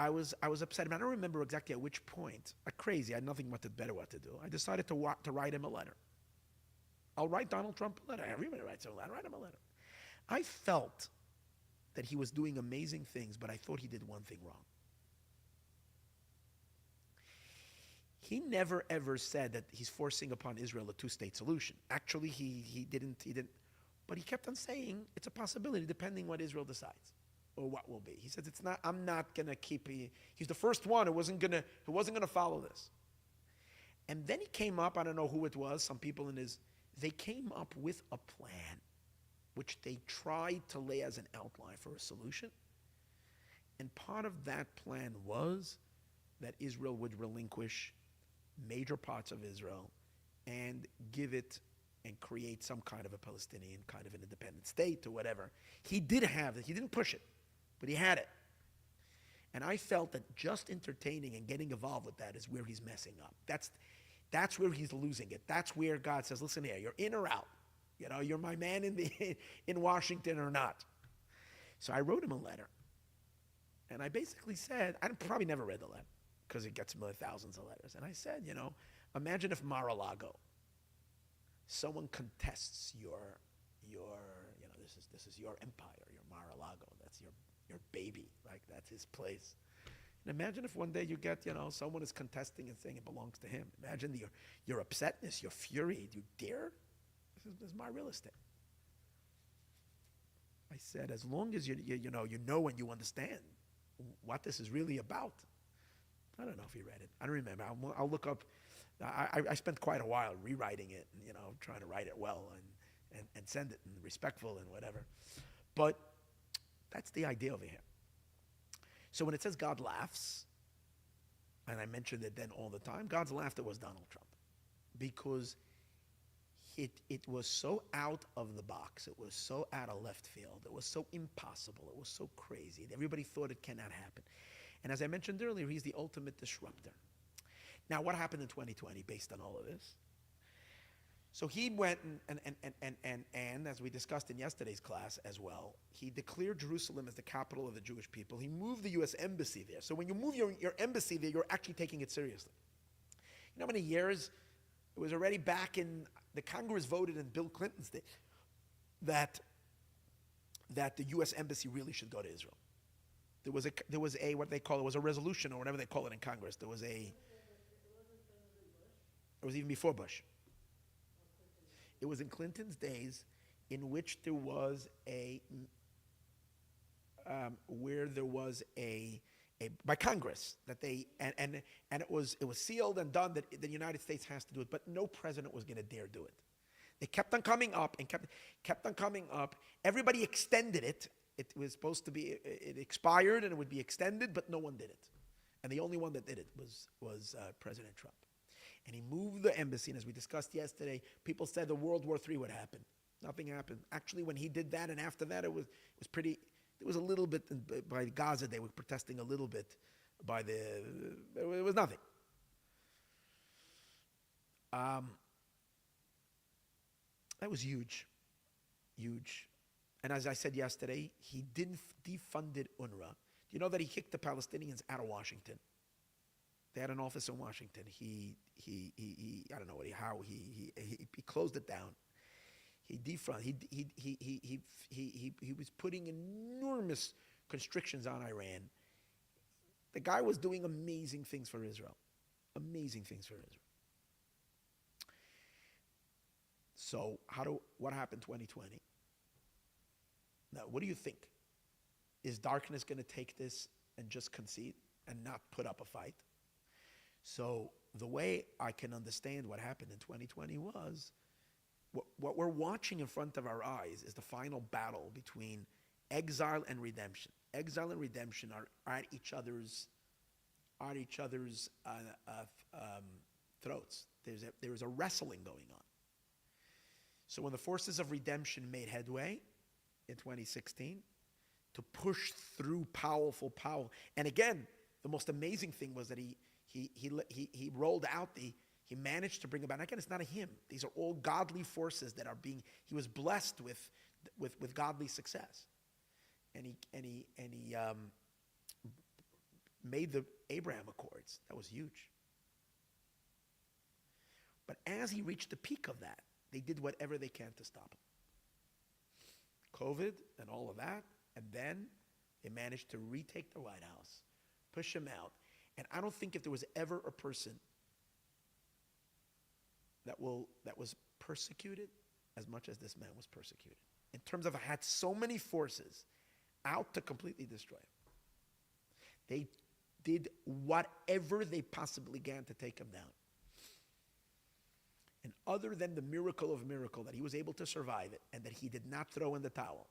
was upset. I don't remember exactly at which point. Crazy. I had nothing better what to do. I decided to write him a letter. I'll write Donald Trump a letter. Everybody writes him a letter. Write him a letter. I felt that he was doing amazing things, but I thought he did one thing wrong. He never ever said that he's forcing upon Israel a two-state solution. Actually, he didn't. But he kept on saying it's a possibility depending what Israel decides or what will be. He says it's not. I'm not gonna keep. He's the first one who wasn't gonna follow this. And then he came up. I don't know who it was. Some people they came up with a plan, which they tried to lay as an outline for a solution. And part of that plan was that Israel would relinquish major parts of Israel and give it and create some kind of a Palestinian kind of an independent state or whatever. He did have it. He didn't push it, but he had it. And I felt that just entertaining and getting involved with that is where he's messing up. That's where he's losing it. That's where God says, listen here, you're in or out. You're my man in Washington or not. So I wrote him a letter. And I basically said, I probably never read the letter because it gets thousands of letters. And I said, imagine if Mar-a-Lago, someone contests this is your empire, your Mar-a-Lago. That's your baby. That's his place. And imagine if one day you get, someone is contesting and saying it belongs to him. Imagine your upsetness, your fury. Do you dare? This is my real estate. I said, as long as you know and you understand what this is really about. I don't know if he read it. I don't remember. I'll look up. I spent quite a while rewriting it and trying to write it well and send it and respectful and whatever. But that's the idea over here. So when it says God laughs, and I mentioned it then all the time, God's laughter was Donald Trump because it was so out of the box. It was so out of left field. It was so impossible. It was so crazy. Everybody thought it cannot happen. And as I mentioned earlier, he's the ultimate disruptor. Now, what happened in 2020 based on all of this? So he went and as we discussed in yesterday's class as well, he declared Jerusalem as the capital of the Jewish people. He moved the U.S. embassy there. So when you move your embassy there, you're actually taking it seriously. You know how many years? It was already back in, the Congress voted in Bill Clinton's day that the U.S. embassy really should go to Israel. There was a what they call it was a resolution or whatever they call it in Congress. It was even before Bush. It was in Clinton's days in which there was by Congress that they and it was sealed and done that the United States has to do it, but no president was going to dare do it. They kept on coming up and kept on coming up. Everybody extended it. It was supposed to be, it expired and it would be extended, but no one did it. And the only one that did it was President Trump. And he moved the embassy, and as we discussed yesterday, people said the World War III would happen. Nothing happened. Actually, when he did that, and after that, it was pretty. There was a little bit by Gaza. They were protesting a little bit. It was nothing. That was huge, huge. And as I said yesterday, he defunded UNRWA. Do you know that he kicked the Palestinians out of Washington? They had an office in Washington. He I don't know how he closed it down. He defunded. He was putting enormous constrictions on Iran. The guy was doing amazing things for Israel. Amazing things for Israel. So what happened 2020? Now, what do you think? Is darkness going to take this and just concede and not put up a fight? So the way I can understand what happened in 2020 was, what we're watching in front of our eyes is the final battle between exile and redemption. Exile and redemption are at each other's throats. There's a wrestling going on. So when the forces of redemption made headway in 2016 to push through powerful power, and again, the most amazing thing was that he rolled out he managed to bring about. And again, it's not a him. These are all godly forces that are being. He was blessed with godly success, and he made the Abraham Accords. That was huge. But as he reached the peak of that, they did whatever they can to stop him. COVID and all of that, and then they managed to retake the White House, push him out. And I don't think if there was ever a person that was persecuted as much as this man was persecuted, in terms of had so many forces out to completely destroy him. They did whatever they possibly can to take him down. And other than the miracle of miracle that he was able to survive it and that he did not throw in the towel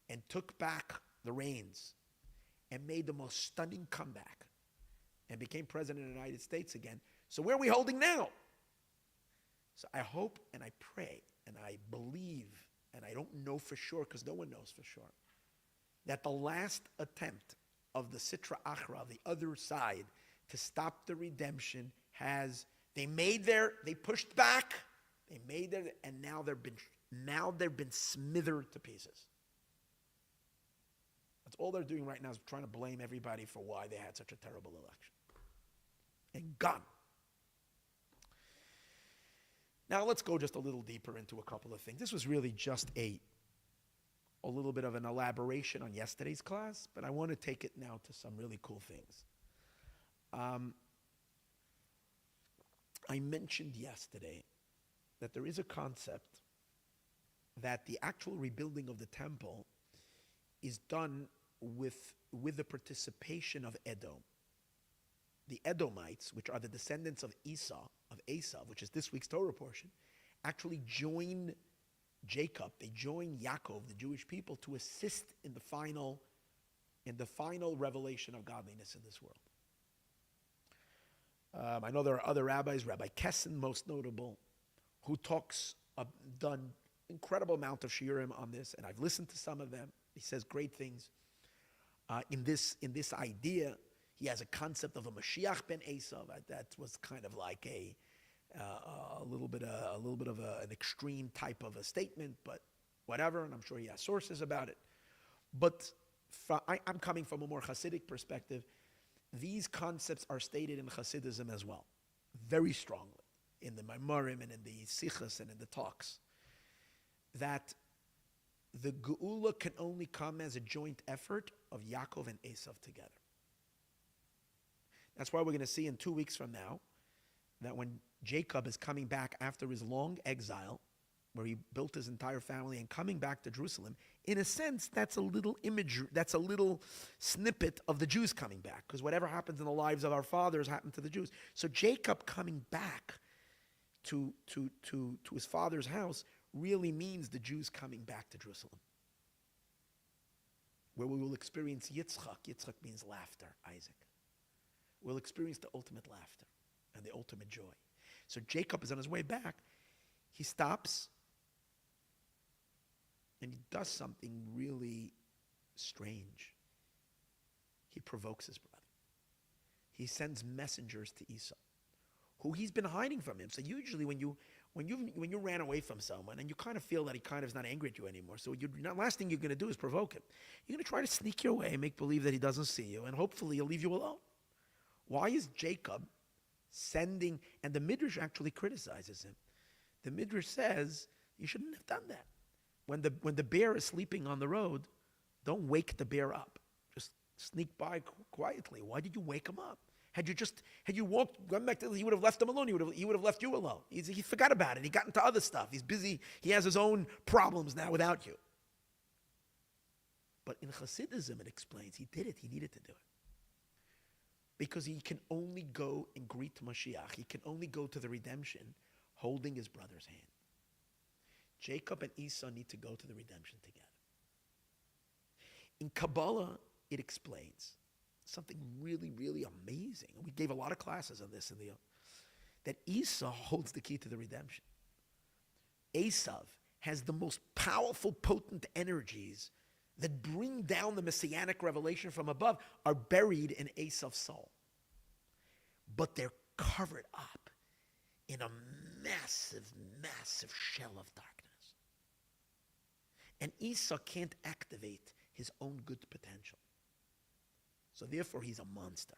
and took back the reins and made the most stunning comeback and became president of the United States again. So where are we holding now? So I hope and I pray and I believe, and I don't know for sure because no one knows for sure, that the last attempt of the Sitra Achra, the other side, to stop the redemption they pushed back, and now they've been smithered to pieces. That's all they're doing right now is trying to blame everybody for why they had such a terrible election. And gone. Now let's go just a little deeper into a couple of things. This was really just a little bit of an elaboration on yesterday's class, but I want to take it now to some really cool things. I mentioned yesterday that there is a concept that the actual rebuilding of the temple is done with the participation of Edom. The Edomites, which are the descendants of Esau, which is this week's Torah portion, actually join Jacob, they join Yaakov, the Jewish people, to assist in the final revelation of godliness in this world. I know there are other rabbis, Rabbi Kessin most notable, who done incredible amount of shiurim on this, and I've listened to some of them. He says great things. In this idea, he has a concept of a Moshiach ben Esau. That was kind of like a little bit of an extreme type of a statement, but whatever. And I'm sure he has sources about it. But I'm coming from a more Hasidic perspective. These concepts are stated in Hasidism as well, very strongly, in the Maimarim and in the Sichos and in the talks, that the Geula can only come as a joint effort of Yaakov and Esau together. That's why we're going to see in 2 weeks from now that when Jacob is coming back after his long exile, where he built his entire family and coming back to Jerusalem, in a sense, that's a little image, that's a little snippet of the Jews coming back, because whatever happens in the lives of our fathers happened to the Jews. So Jacob coming back to his father's house really means the Jews coming back to Jerusalem, where we will experience Yitzchak. Yitzchak means laughter, Isaac. We'll experience the ultimate laughter and the ultimate joy. So Jacob is on his way back. He stops and he does something really strange. He provokes his brother. He sends messengers to Esau, who he's been hiding from him. So usually when you ran away from someone and you kind of feel that he kind of is not angry at you anymore, so last thing you're going to do is provoke him. You're going to try to sneak your way and make believe that he doesn't see you, and hopefully he'll leave you alone. Why is Jacob sending, and the Midrash actually criticizes him. The Midrash says, you shouldn't have done that. When the bear is sleeping on the road, don't wake the bear up. Just sneak by quietly. Why did you wake him up? Had you walked, gone back to, he would have left him alone. He would have left you alone. He forgot about it. He got into other stuff. He's busy. He has his own problems now without you. But in Hasidism, it explains he did it. He needed to do it. Because he can only go and greet Moshiach. He can only go to the redemption holding his brother's hand. Jacob and Esau need to go to the redemption together. In Kabbalah, it explains something really, really amazing. We gave a lot of classes on this that Esau holds the key to the redemption. Esau has the most powerful, potent energies that bring down the Messianic revelation from above are buried in Esau's soul. But they're covered up in a massive, massive shell of darkness. And Esau can't activate his own good potential. So therefore, he's a monster.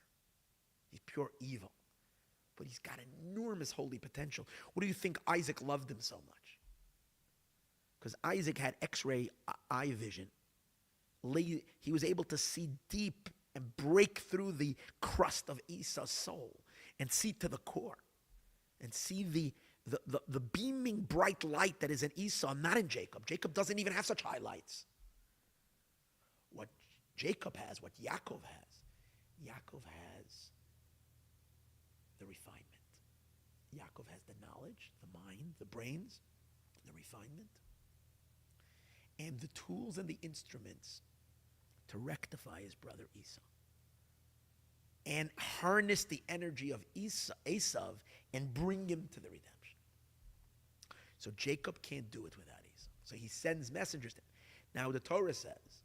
He's pure evil. But he's got enormous holy potential. What do you think Isaac loved him so much? Because Isaac had X-ray eye vision. He was able to see deep and break through the crust of Esau's soul and see to the core and see the beaming bright light that is in Esau, not in Jacob. Jacob doesn't even have such highlights. What Jacob has, what Yaakov has the refinement. Yaakov has the knowledge, the mind, the brains, the refinement, and the tools and the instruments to rectify his brother Esau and harness the energy of Esau and bring him to the redemption. So Jacob can't do it without Esau. So he sends messengers to him. Now the Torah says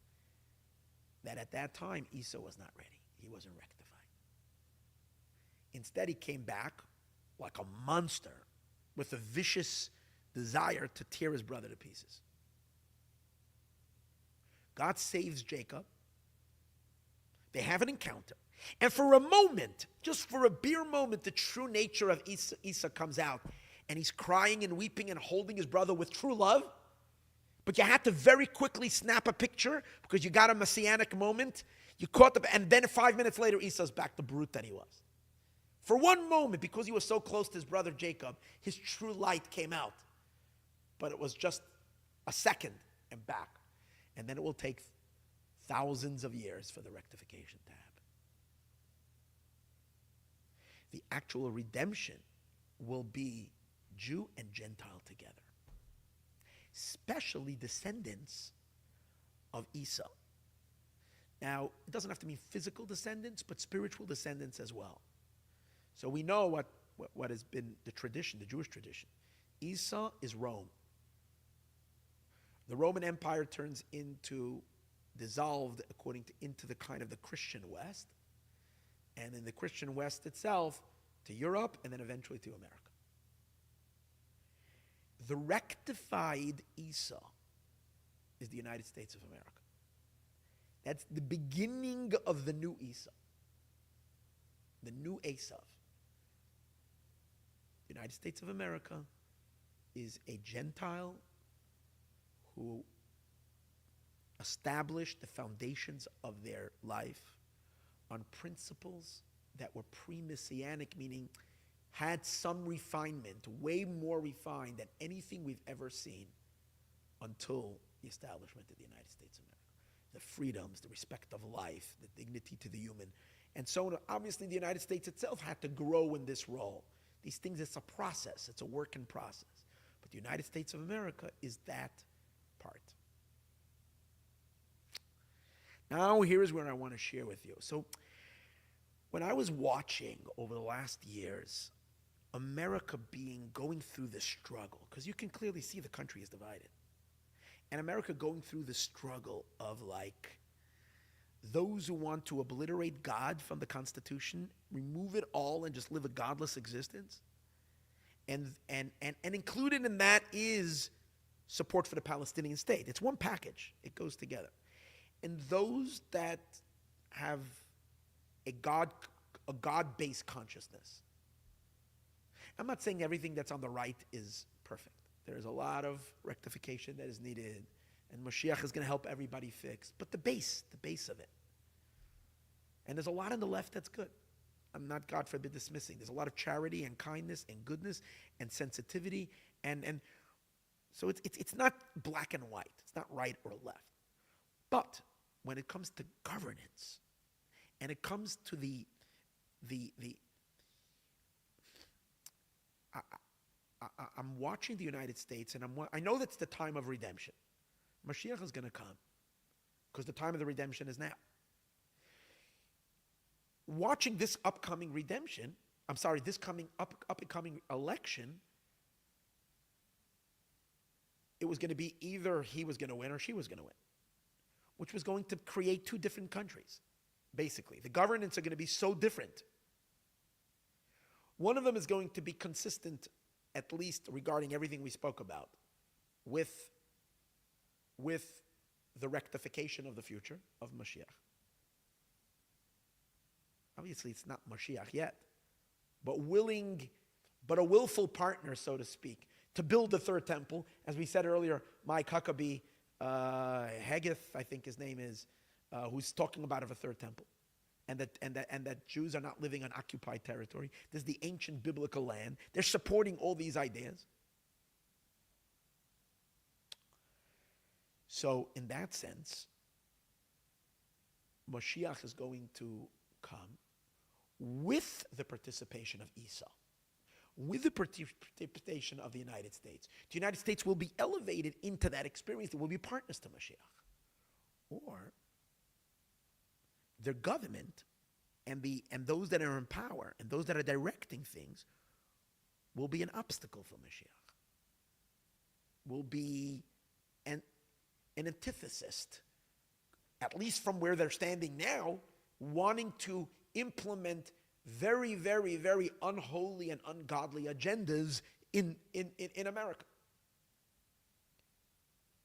that at that time Esau was not ready. He wasn't rectified. Instead, he came back like a monster with a vicious desire to tear his brother to pieces. God saves Jacob. They have an encounter. And for a moment, just for a bare moment, the true nature of Esau comes out. And he's crying and weeping and holding his brother with true love. But you had to very quickly snap a picture because you got a Messianic moment. You caught and then 5 minutes later, Esau's back the brute that he was. For one moment, because he was so close to his brother Jacob, his true light came out. But it was just a second and back. And then it will take thousands of years for the rectification to happen. The actual redemption will be Jew and Gentile together, especially descendants of Esau. Now, it doesn't have to mean physical descendants, but spiritual descendants as well. So we know what has been the tradition, the Jewish tradition. Esau is Rome. The Roman Empire turns dissolved into the kind of the Christian West, and in the Christian West itself, to Europe, and then eventually to America. The rectified Esau is the United States of America. That's the beginning of the new Esau, the new Esau. The United States of America is a Gentile who established the foundations of their life on principles that were pre-Messianic, meaning had some refinement, way more refined than anything we've ever seen until the establishment of the United States of America. The freedoms, the respect of life, the dignity to the human, and so on. Obviously, the United States itself had to grow in this role. These things, it's a process. It's a work in process. But the United States of America is that part. Now, here's where I want to share with you. So, when I was watching over the last years, America going through this struggle, because you can clearly see the country is divided, and America going through the struggle of those who want to obliterate God from the Constitution, remove it all and just live a godless existence, and included in that is support for the Palestinian state. It's one package. It goes together. And those that have a God-based consciousness. I'm not saying everything that's on the right is perfect. There's a lot of rectification that is needed, and Moshiach is going to help everybody fix. But the base of it. And there's a lot on the left that's good. I'm not, God forbid, dismissing. There's a lot of charity and kindness and goodness and sensitivity, and so it's not black and white. It's not right or left. But when it comes to governance, and it comes to I'm watching the United States, and I know that's the time of redemption. Moshiach is going to come, because the time of the redemption is now. Watching this upcoming redemption, this upcoming election, it was going to be either he was going to win or she was going to win, which was going to create two different countries, basically. The governance are going to be so different. One of them is going to be consistent, at least regarding everything we spoke about, with the rectification of the future of Mashiach. Obviously, it's not Moshiach yet, but a willful partner, so to speak, to build the third temple. As we said earlier, Mike Huckabee, Haggith, I think his name is, who's talking about a third temple, and that Jews are not living on occupied territory. This is the ancient biblical land. They're supporting all these ideas. So, in that sense, Moshiach is going to come with the participation of Esau, with the participation of the United States. The United States will be elevated into that experience. They will be partners to Mashiach. Or their government and those that are in power and those that are directing things will be an obstacle for Mashiach, will be an antithesis, at least from where they're standing now, wanting to implement very, very, very unholy and ungodly agendas in America.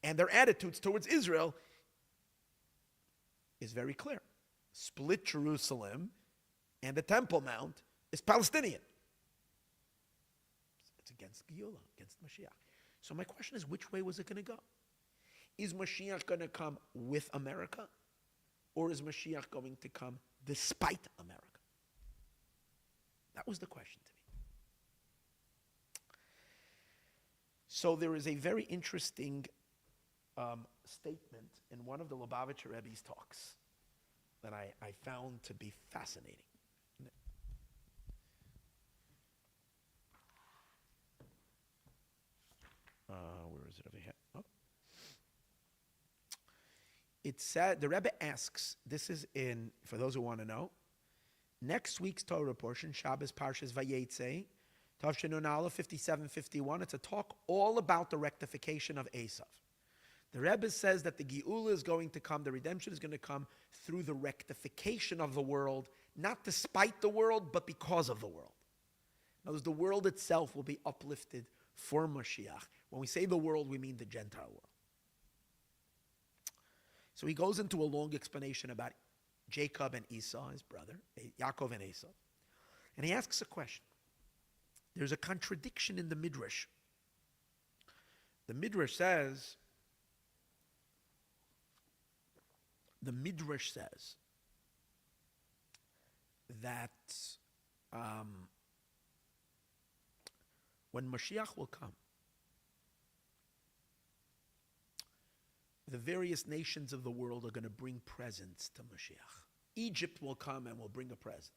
And their attitudes towards Israel is very clear. Split Jerusalem and the Temple Mount is Palestinian. It's against Geula, against Mashiach. So my question is, which way was it going to go? Is Mashiach going to come with America? Or is Mashiach going to come despite America? That was the question to me. So there is a very interesting statement in one of the Lubavitcher Rebbe's talks that I found to be fascinating. Where is it over here? Oh. It said, the Rebbe asks, this is in, for those who want to know, next week's Torah portion, Shabbos Parshas Vayetze, Tavshinun Aleph 57-51, it's a talk all about the rectification of Esau. The Rebbe says that the Geula is going to come, the redemption is going to come through the rectification of the world, not despite the world, but because of the world. In other words, the world itself will be uplifted for Moshiach. When we say the world, we mean the Gentile world. So he goes into a long explanation about Jacob and Esau, his brother, Yaakov and Esau. And he asks a question. There's a contradiction in the Midrash. The Midrash says that when Mashiach will come, the various nations of the world are going to bring presents to Mashiach. Egypt will come and will bring a present,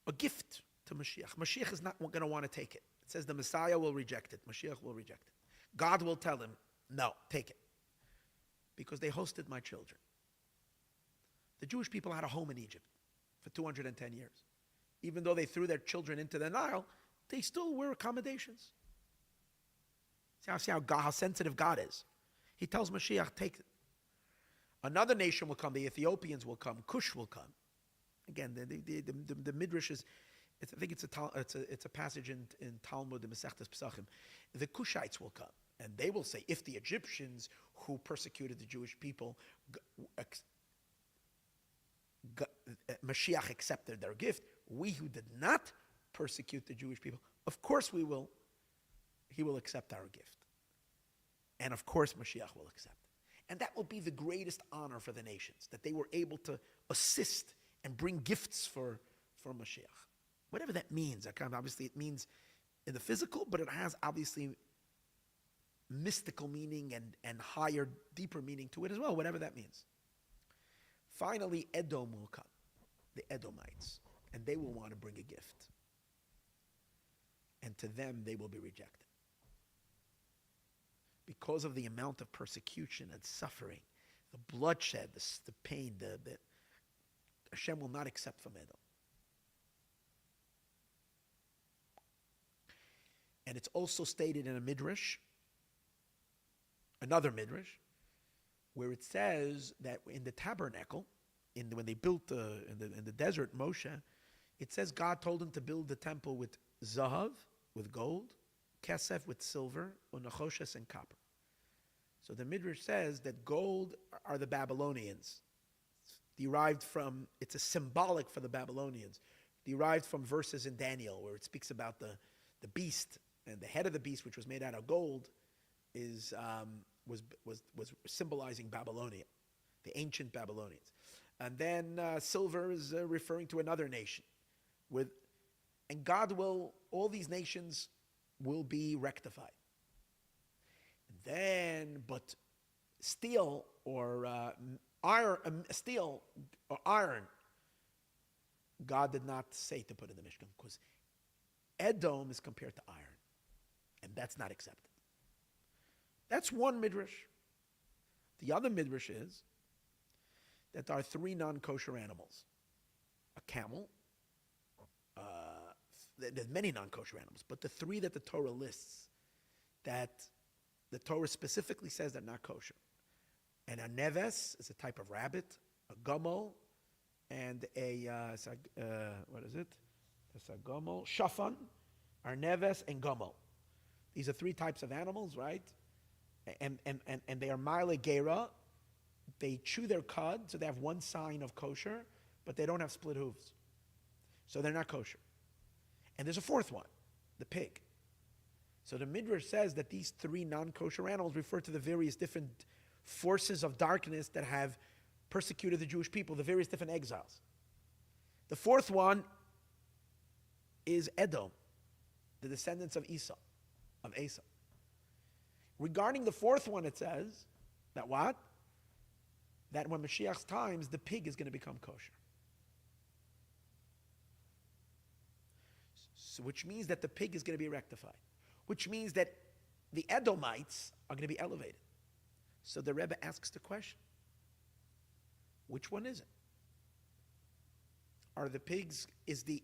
a gift to Mashiach. Mashiach is not going to want to take it. It says the Messiah will reject it. Mashiach will reject it. God will tell him, no, take it. Because they hosted my children. The Jewish people had a home in Egypt for 210 years. Even though they threw their children into the Nile, they still were accommodations. See how sensitive God is. He tells Mashiach, take it. Another nation will come. The Ethiopians will come. Cush will come. Again, the Midrash is, I think it's a passage in Talmud, the Masechtas Pesachim. The Cushites will come. And they will say, if the Egyptians who persecuted the Jewish people, Mashiach accepted their gift, we who did not persecute the Jewish people, of course he will accept our gift. And of course Mashiach will accept. And that will be the greatest honor for the nations, that they were able to assist and bring gifts for Moshiach. Whatever that means. Obviously it means in the physical, but it has obviously mystical meaning and higher, deeper meaning to it as well, whatever that means. Finally, Edom will come, the Edomites, and they will want to bring a gift. And to them, they will be rejected. Because of the amount of persecution and suffering, the bloodshed, the pain, the Hashem will not accept from Edom. And it's also stated in a midrash, another midrash, where it says that in the tabernacle, when they built in the desert, Moshe, it says God told him to build the temple with zahav, with gold, kesef, with silver, unachoshes, and copper. So the midrash says that gold are the Babylonians, it's a symbolic for the Babylonians, derived from verses in Daniel where it speaks about the beast, and the head of the beast, which was made out of gold, was symbolizing Babylonia, the ancient Babylonians. And then silver is referring to another nation. And God all these nations will be rectified. But steel or iron, God did not say to put in the Mishkan, because Edom is compared to iron, and that's not accepted. That's one midrash. The other midrash is that there are 3 non-kosher animals: a camel. There's many non-kosher animals, but the 3 that the Torah lists, that the Torah specifically says they're not kosher. And a neves is a type of rabbit, a gomel, and what is it? It's a gomel, shafan, arneves, and gomel. These are 3 types of animals, right? And they are mile gera. They chew their cud, so they have one sign of kosher, but they don't have split hooves. So they're not kosher. And there's a 4th one, the pig. So the Midrash says that these 3 non-kosher animals refer to the various different forces of darkness that have persecuted the Jewish people, the various different exiles. The 4th one is Edom, the descendants of Esau. Regarding the 4th one, it says that what? That when Mashiach's times, the pig is going to become kosher. So, which means that the pig is going to be rectified. Which means that the Edomites are going to be elevated. So the Rebbe asks the question, which one is it? Are the pigs, is the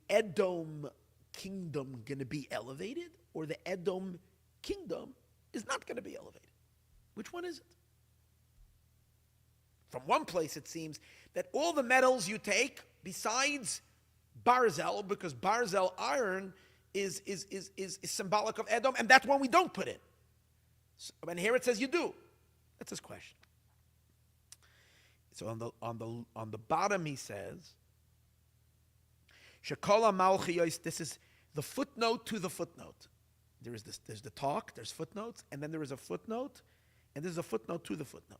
Edom kingdom going to be elevated, or the Edom kingdom is not going to be elevated? Which one is it? From one place it seems that all the metals you take, besides barzel, because barzel, iron, is symbolic of Edom, and that's one we don't put in. So, and here it says you do. That's his question. So on the bottom he says, Shekola Malchiyos, this is the footnote to the footnote. There's the talk, there's footnotes, and then there is a footnote, and there's a footnote to the footnote.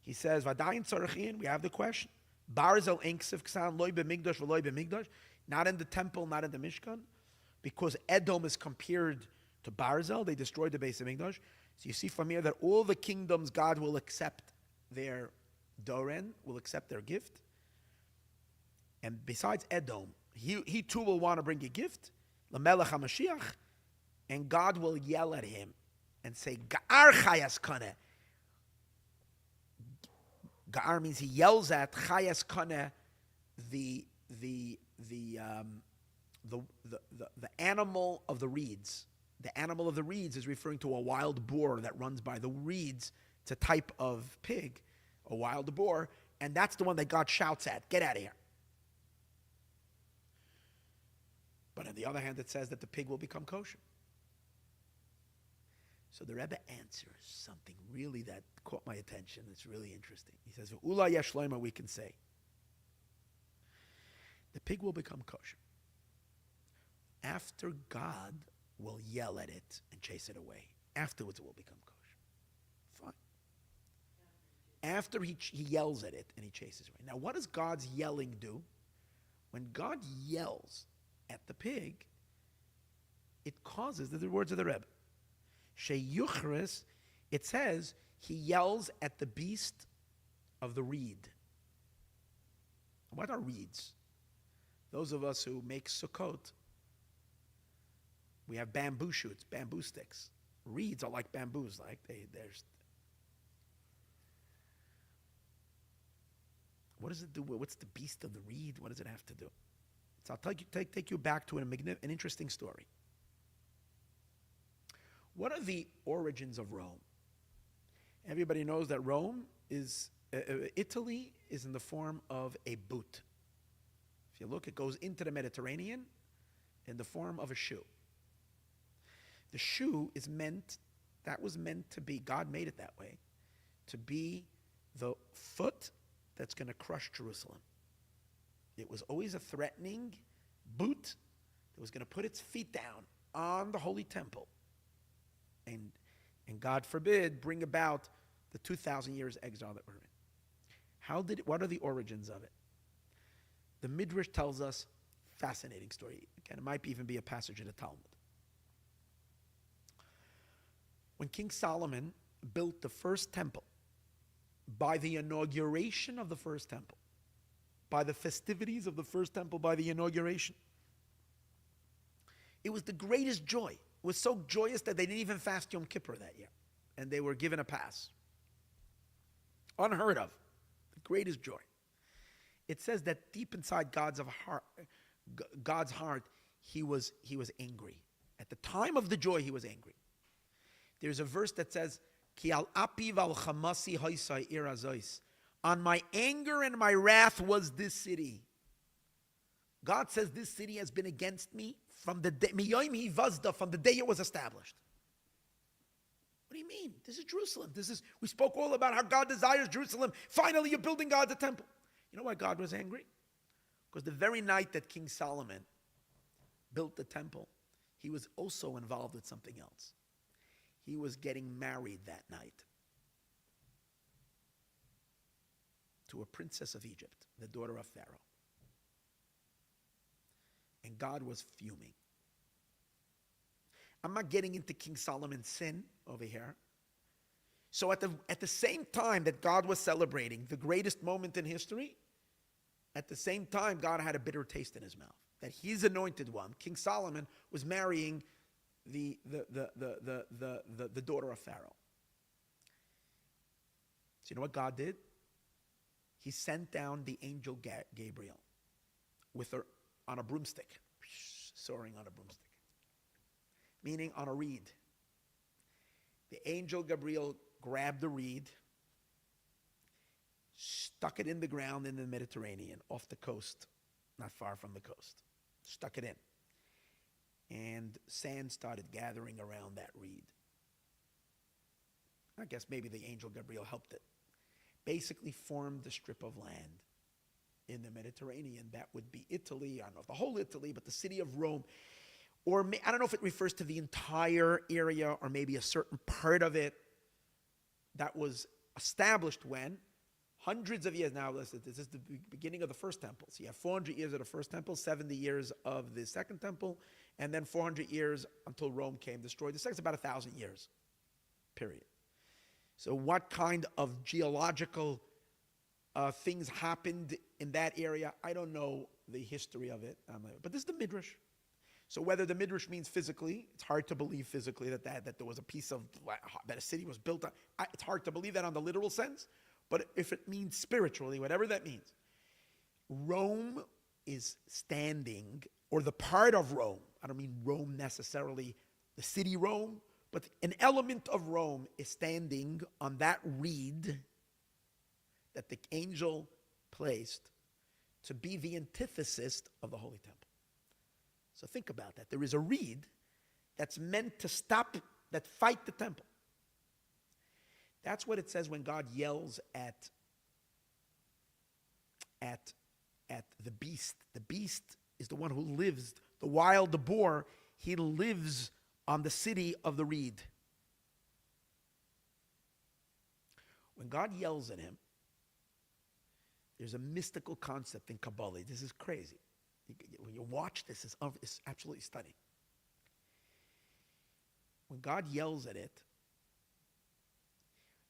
He says, Vadayin Tzarachin, we have the question. Barzel Enksiv Ksan Loi B'Migdash V'Loi B'Migdash, not in the temple, not in the Mishkan, because Edom is compared to Barzel. They destroyed the base of Migdash. So you see from here that all the kingdoms, God will accept their Doren, will accept their gift. And besides Edom, he too will want to bring a gift, Lamelech HaMashiach, and God will yell at him and say, Ga'ar Chayas Kaneh. Ga'ar means he yells at Chayas Kaneh, the animal of the reeds. The animal of the reeds is referring to a wild boar that runs by the reeds. It's a type of pig, a wild boar, and that's the one that God shouts at. Get out of here. But on the other hand, it says that the pig will become kosher. So the Rebbe answers something really that caught my attention. It's really interesting. He says, Ula Yeshleima, we can say, the pig will become kosher after God will yell at it and chase it away. Afterwards it will become kosher. After he yells at it and he chases away. Now, what does God's yelling do? When God yells at the pig, it causes, the words of the Rebbe, Sheyuchres, it says, he yells at the beast of the reed. What are reeds? Those of us who make sukkot, we have bamboo shoots, bamboo sticks. Reeds are like bamboos, like there's. What does it do? What's the beast of the reed? What does it have to do? So I'll take you back to an interesting story. What are the origins of Rome? Everybody knows that Rome is, Italy is in the form of a boot. If you look, it goes into the Mediterranean in the form of a shoe. The shoe is that was meant to be, God made it that way, to be the foot that's going to crush Jerusalem. It was always a threatening boot that was going to put its feet down on the Holy Temple. And God forbid, bring about the 2,000 years exile that we're in. What are the origins of it? The Midrash tells us, fascinating story. Again, it might even be a passage in the Talmud. When King Solomon built the first temple, by the inauguration of the first temple, by the festivities of the first temple, by the inauguration, it was the greatest joy. It was so joyous that they didn't even fast Yom Kippur that year. And they were given a pass. Unheard of. The greatest joy. It says that deep inside God's heart, he was angry. At the time of the joy, he was angry. There's a verse that says, Ki al api val chamasi hoisai irazois. On my anger and my wrath was this city. God says this city has been against me from the day from the day it was established. What do you mean? This is Jerusalem. We spoke all about how God desires Jerusalem. Finally, you're building God the temple. You know why God was angry? Because the very night that King Solomon built the temple, he was also involved with something else. He was getting married that night to a princess of Egypt, the daughter of Pharaoh. And God was fuming. I'm not getting into King Solomon's sin over here. So at the same time that God was celebrating the greatest moment in history, at the same time God had a bitter taste in his mouth. That his anointed one, King Solomon, was marrying the daughter of Pharaoh. So you know what God did? He sent down the angel Gabriel with her on a broomstick, soaring on a broomstick, meaning on a reed. The angel Gabriel grabbed the reed, stuck it in the ground in the Mediterranean, off the coast, not far from the coast. Stuck it in. And sand started gathering around that reed. I guess maybe the angel Gabriel helped it. Basically formed the strip of land in the Mediterranean. That would be Italy. I don't know if the whole Italy, but the city of Rome. Or I don't know if it refers to the entire area or maybe a certain part of it that was established when? Hundreds of years. Now, listen, this is the beginning of the first temple. So you have 400 years of the first temple, 70 years of the second temple, and then 400 years until Rome came, destroyed. The second's about 1,000 years, period. So what kind of geological things happened in that area? I don't know the history of it. But this is the Midrash. So whether the Midrash means physically, it's hard to believe physically that there was a piece of, that a city was built on. It's hard to believe that on the literal sense. But if it means spiritually, whatever that means, Rome is standing, or the part of Rome, I don't mean Rome necessarily, the city Rome, but an element of Rome is standing on that reed that the angel placed to be the antithesis of the Holy Temple. So think about that. There is a reed that's meant to stop, that fight the temple. That's what it says when God yells at the beast. The beast is the one who lives, the wild boar, he lives on the city of the reed. When God yells at him, there's a mystical concept in Kabbalah. This is crazy. When you watch this, it's absolutely stunning. When God yells at it,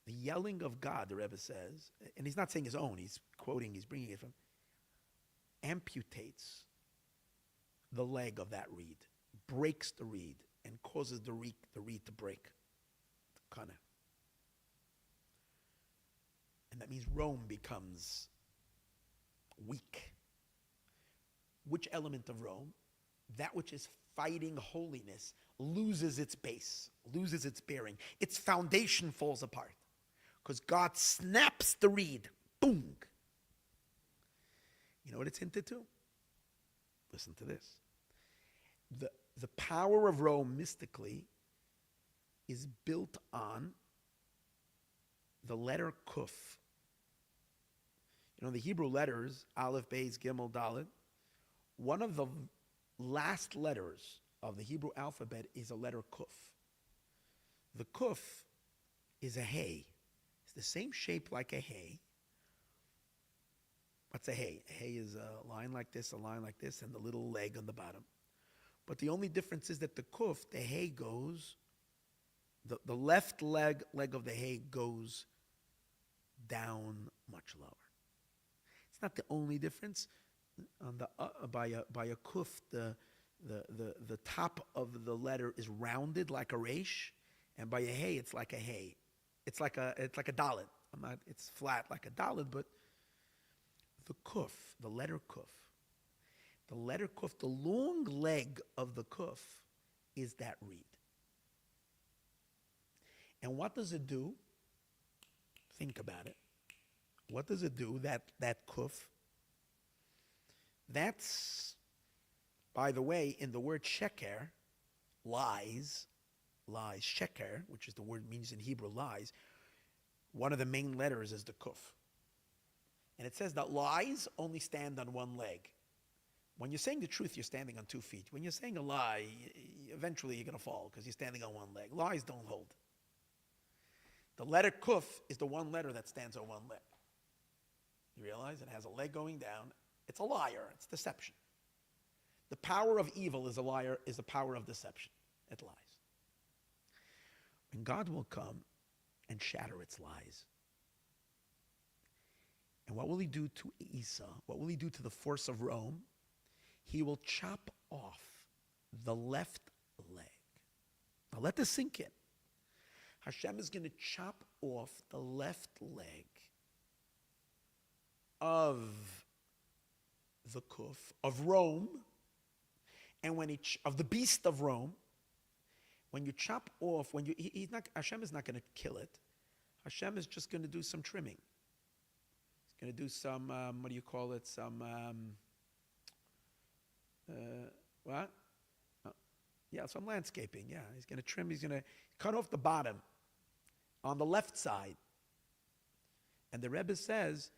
the yelling of God, the Rebbe says, and he's not saying his own, he's quoting, he's bringing it from, amputates the leg of that reed, breaks the reed, and causes the reed to break. Kind of. And that means Rome becomes weak. Which element of Rome? That which is fighting holiness loses its base, loses its bearing. Its foundation falls apart. Because God snaps the reed. Boom. You know what it's hinted to? Listen to this. The power of Rome mystically is built on the letter Kuf. You know, the Hebrew letters, Aleph, Beis, Gimel, Dalet, one of the last letters of the Hebrew alphabet is a letter Kuf. The Kuf is a hay. It's the same shape like a hay. What's a hay? A hay is a line like this, and the little leg on the bottom. But the only difference is that the Kuf, the hay goes, the left leg of the hay goes down much lower. It's not the only difference. On the by a Kuf, the top of the letter is rounded like a resh, and by a hay, it's like a hay. It's like a dalet. It's flat like a dalet, but the Kuf, the letter Kuf, the long leg of the Kuf is that reed. And what does it do? Think about it. What does it do, that Kuf? That's, by the way, in the word sheker, lies, sheker, which is the word means in Hebrew lies, one of the main letters is the Kuf. And it says that lies only stand on one leg. When you're saying the truth, you're standing on 2 feet. When you're saying a lie, eventually you're going to fall because you're standing on one leg. Lies don't hold. The letter Kuf is the one letter that stands on one leg. You realize it has a leg going down. It's a liar. It's deception. The power of evil is a liar, is the power of deception. It lies. And God will come and shatter its lies. And what will he do to Esau? What will he do to the force of Rome? He will chop off the left leg. Now let this sink in. Hashem is going to chop off the left leg of the Kuf, of Rome, and when of the beast of Rome. When you chop off, Hashem is not going to kill it. Hashem is just going to do some trimming. He's going to do some, some landscaping, yeah. He's going to trim, he's going to cut off the bottom on the left side. And the Rebbe says,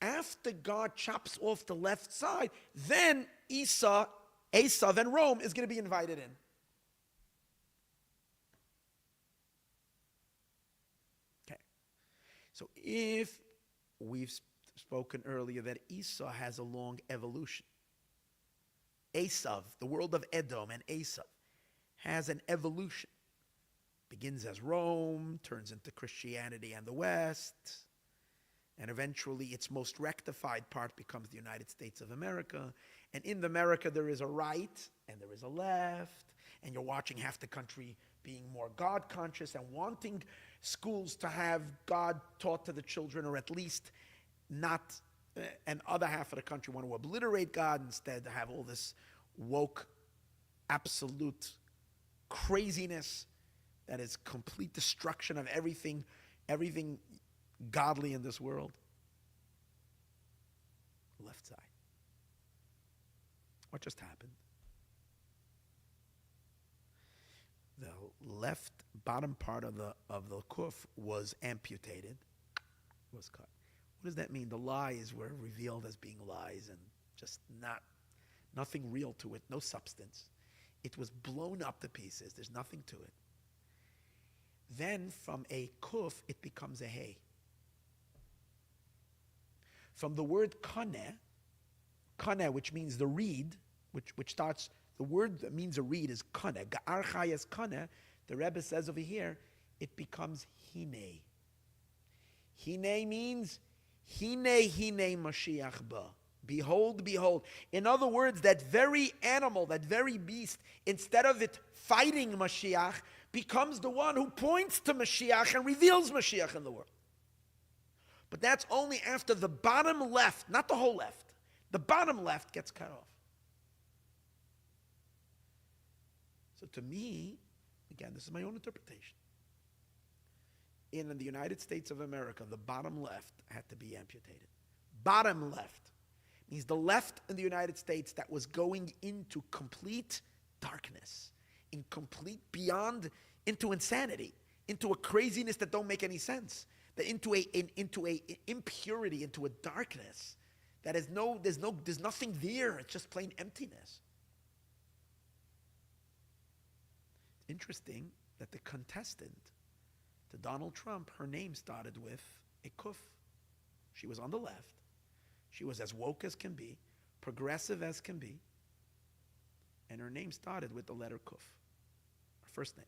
after God chops off the left side, then Esau, then Rome is going to be invited in. Okay. So if we've spoken earlier that Esau has a long evolution, Esav, the world of Edom and Esav, has an evolution. Begins as Rome, turns into Christianity and the West, and eventually its most rectified part becomes the United States of America. And in America there is a right and there is a left, and you're watching half the country being more God conscious and wanting schools to have God taught to the children, or at least not, and other half of the country want to obliterate God, instead to have all this woke, absolute craziness that is complete destruction of everything godly in this world. Left side. What just happened? The left bottom part of the Kuf was amputated, was cut. What does that mean? The lies were revealed as being lies and just nothing real to it, no substance. It was blown up to pieces. There's nothing to it. Then from a Kuf, it becomes a hay. from the word kaneh, which means the reed, which starts, the word that means a reed is kaneh. Ga'ar chayas kaneh, the Rebbe says over here, it becomes hine. Hine means, hine Moshiach ba. Behold, behold. In other words, that very animal, that very beast, instead of it fighting Mashiach, becomes the one who points to Mashiach and reveals Mashiach in the world. But that's only after the bottom left, not the whole left. The bottom left gets cut off. So to me, again, this is my own interpretation. In the United States of America, the bottom left had to be amputated. Bottom left means the left in the United States that was going into complete darkness, in complete beyond, into insanity, into a craziness that don't make any sense, into a impurity, into a darkness that is there's nothing there. It's just plain emptiness. Interesting that the contestant to Donald Trump, her name started with a kuf. She was on the left. She was as woke as can be, progressive as can be, and her name started with the letter kuf, her first name.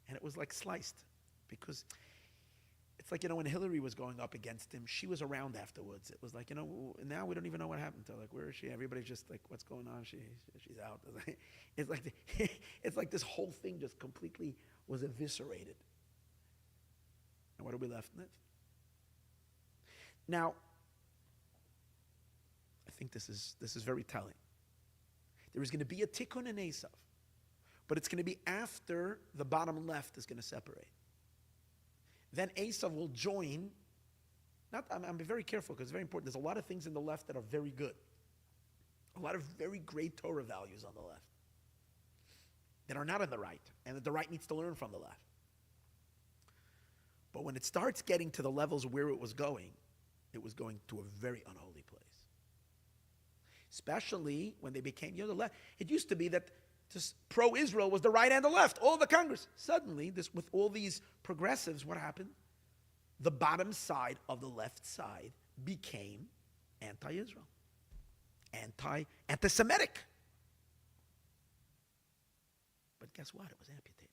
And it was like sliced, because it's like, when Hillary was going up against him, she was around afterwards. It was like, now we don't even know what happened to her. Like, where is she? Everybody's just like, what's going on? She's out. It's like this whole thing just completely was eviscerated. And what are we left with? Now, I think this is very telling. There is going to be a tikkun in Esau, but it's going to be after the bottom left is going to separate. Then Esau will join. I'm very careful because it's very important. There's a lot of things in the left that are very good. A lot of very great Torah values on the left that are not on the right, and that the right needs to learn from the left. But when it starts getting to the levels where it was going to a very unholy place. Especially when they became, the left. It used to be that just pro-Israel was the right and the left, all the Congress. Suddenly, with all these progressives, what happened? The bottom side of the left side became anti-Israel, anti-Semitic. But guess what? It was amputated.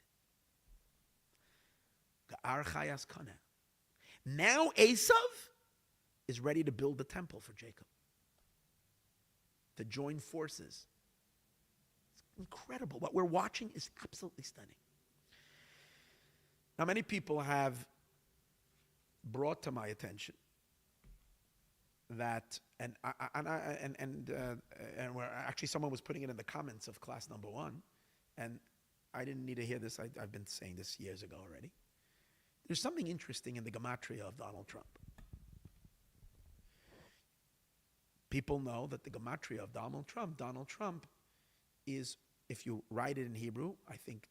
Now Esau is ready to build the temple for Jacob, to join forces. Incredible. What we're watching is absolutely stunning. Now, many people have brought to my attention that, and where actually someone was putting it in the comments of class number 1, and I didn't need to hear this. I've been saying this years ago already. There's something interesting in the gematria of Donald Trump. People know that the gematria of Donald Trump is, if you write it in Hebrew, I think,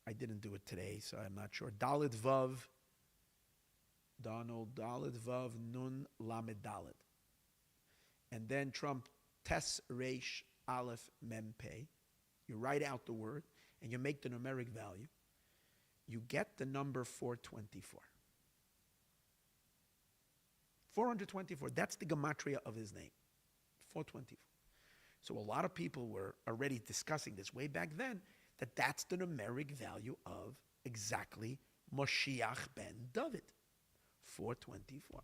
I didn't do it today, so I'm not sure. Dalet Vav, Donald, Dalet Vav, Nun, Lamed Dalet. And then Trump, Tes, Reish, Aleph, Mem, Pei. You write out the word, and you make the numeric value. You get the number 424. 424, that's the gematria of his name. 424. So a lot of people were already discussing this way back then, that's the numeric value of exactly Moshiach ben David. 424.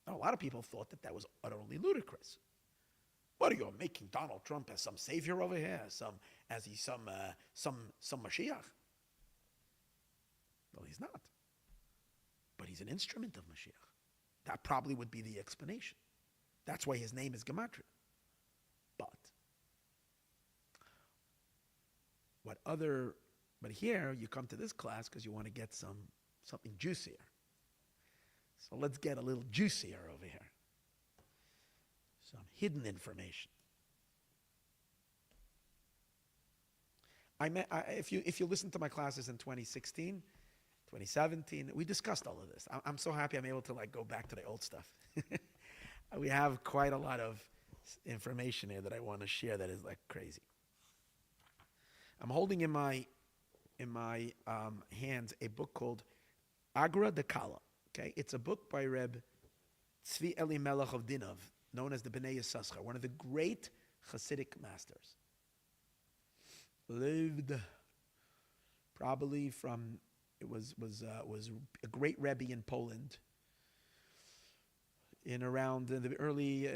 Now, a lot of people thought that was utterly ludicrous. What are you making Donald Trump as some savior over here? Some Mashiach? Well, he's not. But he's an instrument of Mashiach. That probably would be the explanation. That's why his name is Gematria. But here you come to this class because you want to get something juicier. So let's get a little juicier over here. Some hidden information. If you listen to my classes in 2016, 2017, we discussed all of this. I'm so happy I'm able to go back to the old stuff. We have quite a lot of information here that I want to share that is crazy. I'm holding in my in my hands a book called Agra de Kala. Okay, it's a book by Reb Tzvi Elimelech of Dinov, known as the Bnei Yissaschar, one of the great Hasidic masters. Lived probably from was a great Rebbe in Poland in around the early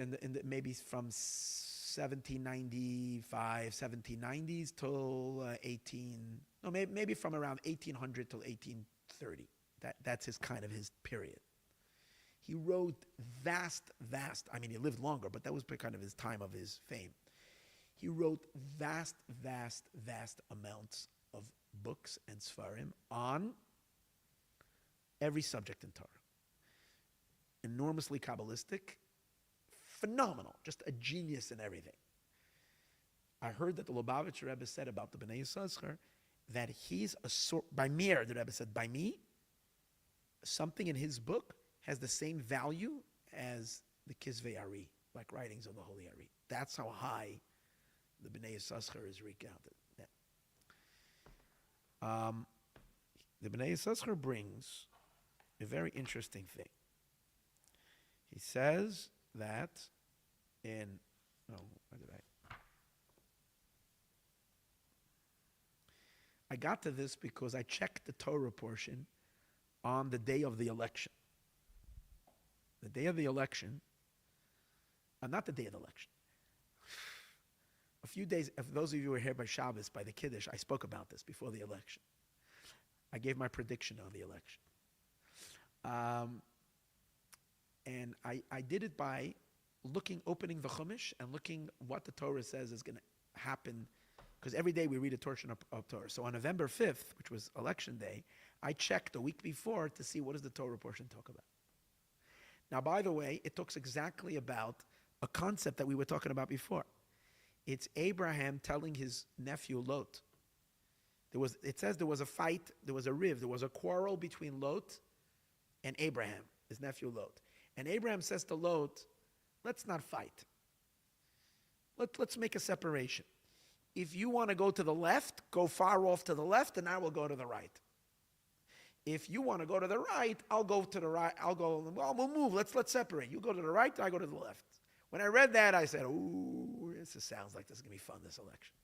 maybe from 1795, 1790s till maybe from around 1800 till 1830. That's his kind of his period. He wrote vast, I mean, he lived longer, but that was kind of his time of his fame. He wrote vast amounts of books and svarim on every subject in Torah. Enormously Kabbalistic, phenomenal, just a genius in everything. I heard that the Lubavitcher Rebbe said about the Bnei Yissaschar that he's a sort, by mir, the Rebbe said, by me, something in his book has the same value as the Kizvei Ari, like writings of the Holy Ari. That's how high the Bnei Yissaschar is recounted. The Bnei Yissaschar brings a very interesting thing. He says that I got to this because I checked the Torah portion on the day of the election. The day of the election, not the day of the election. A few days, if those of you who were here by Shabbos, by the Kiddush, I spoke about this before the election. I gave my prediction on the election. And I did it by opening the Chumash and looking what the Torah says is going to happen, because every day we read a portion of Torah. So on November 5th, which was election day, I checked a week before to see what does the Torah portion talk about. Now, by the way, it talks exactly about a concept that we were talking about before. It's Abraham telling his nephew Lot. It says there was a fight, there was a riv, there was a quarrel between Lot and Abraham, his nephew Lot. And Abraham says to Lot, let's not fight. Let's make a separation. If you want to go to the left, go far off to the left, and I will go to the right. If you want to go to the right, I'll go to the right. We'll move. Let's separate. You go to the right, I go to the left. When I read that, I said, ooh, this sounds like this is going to be fun, this election.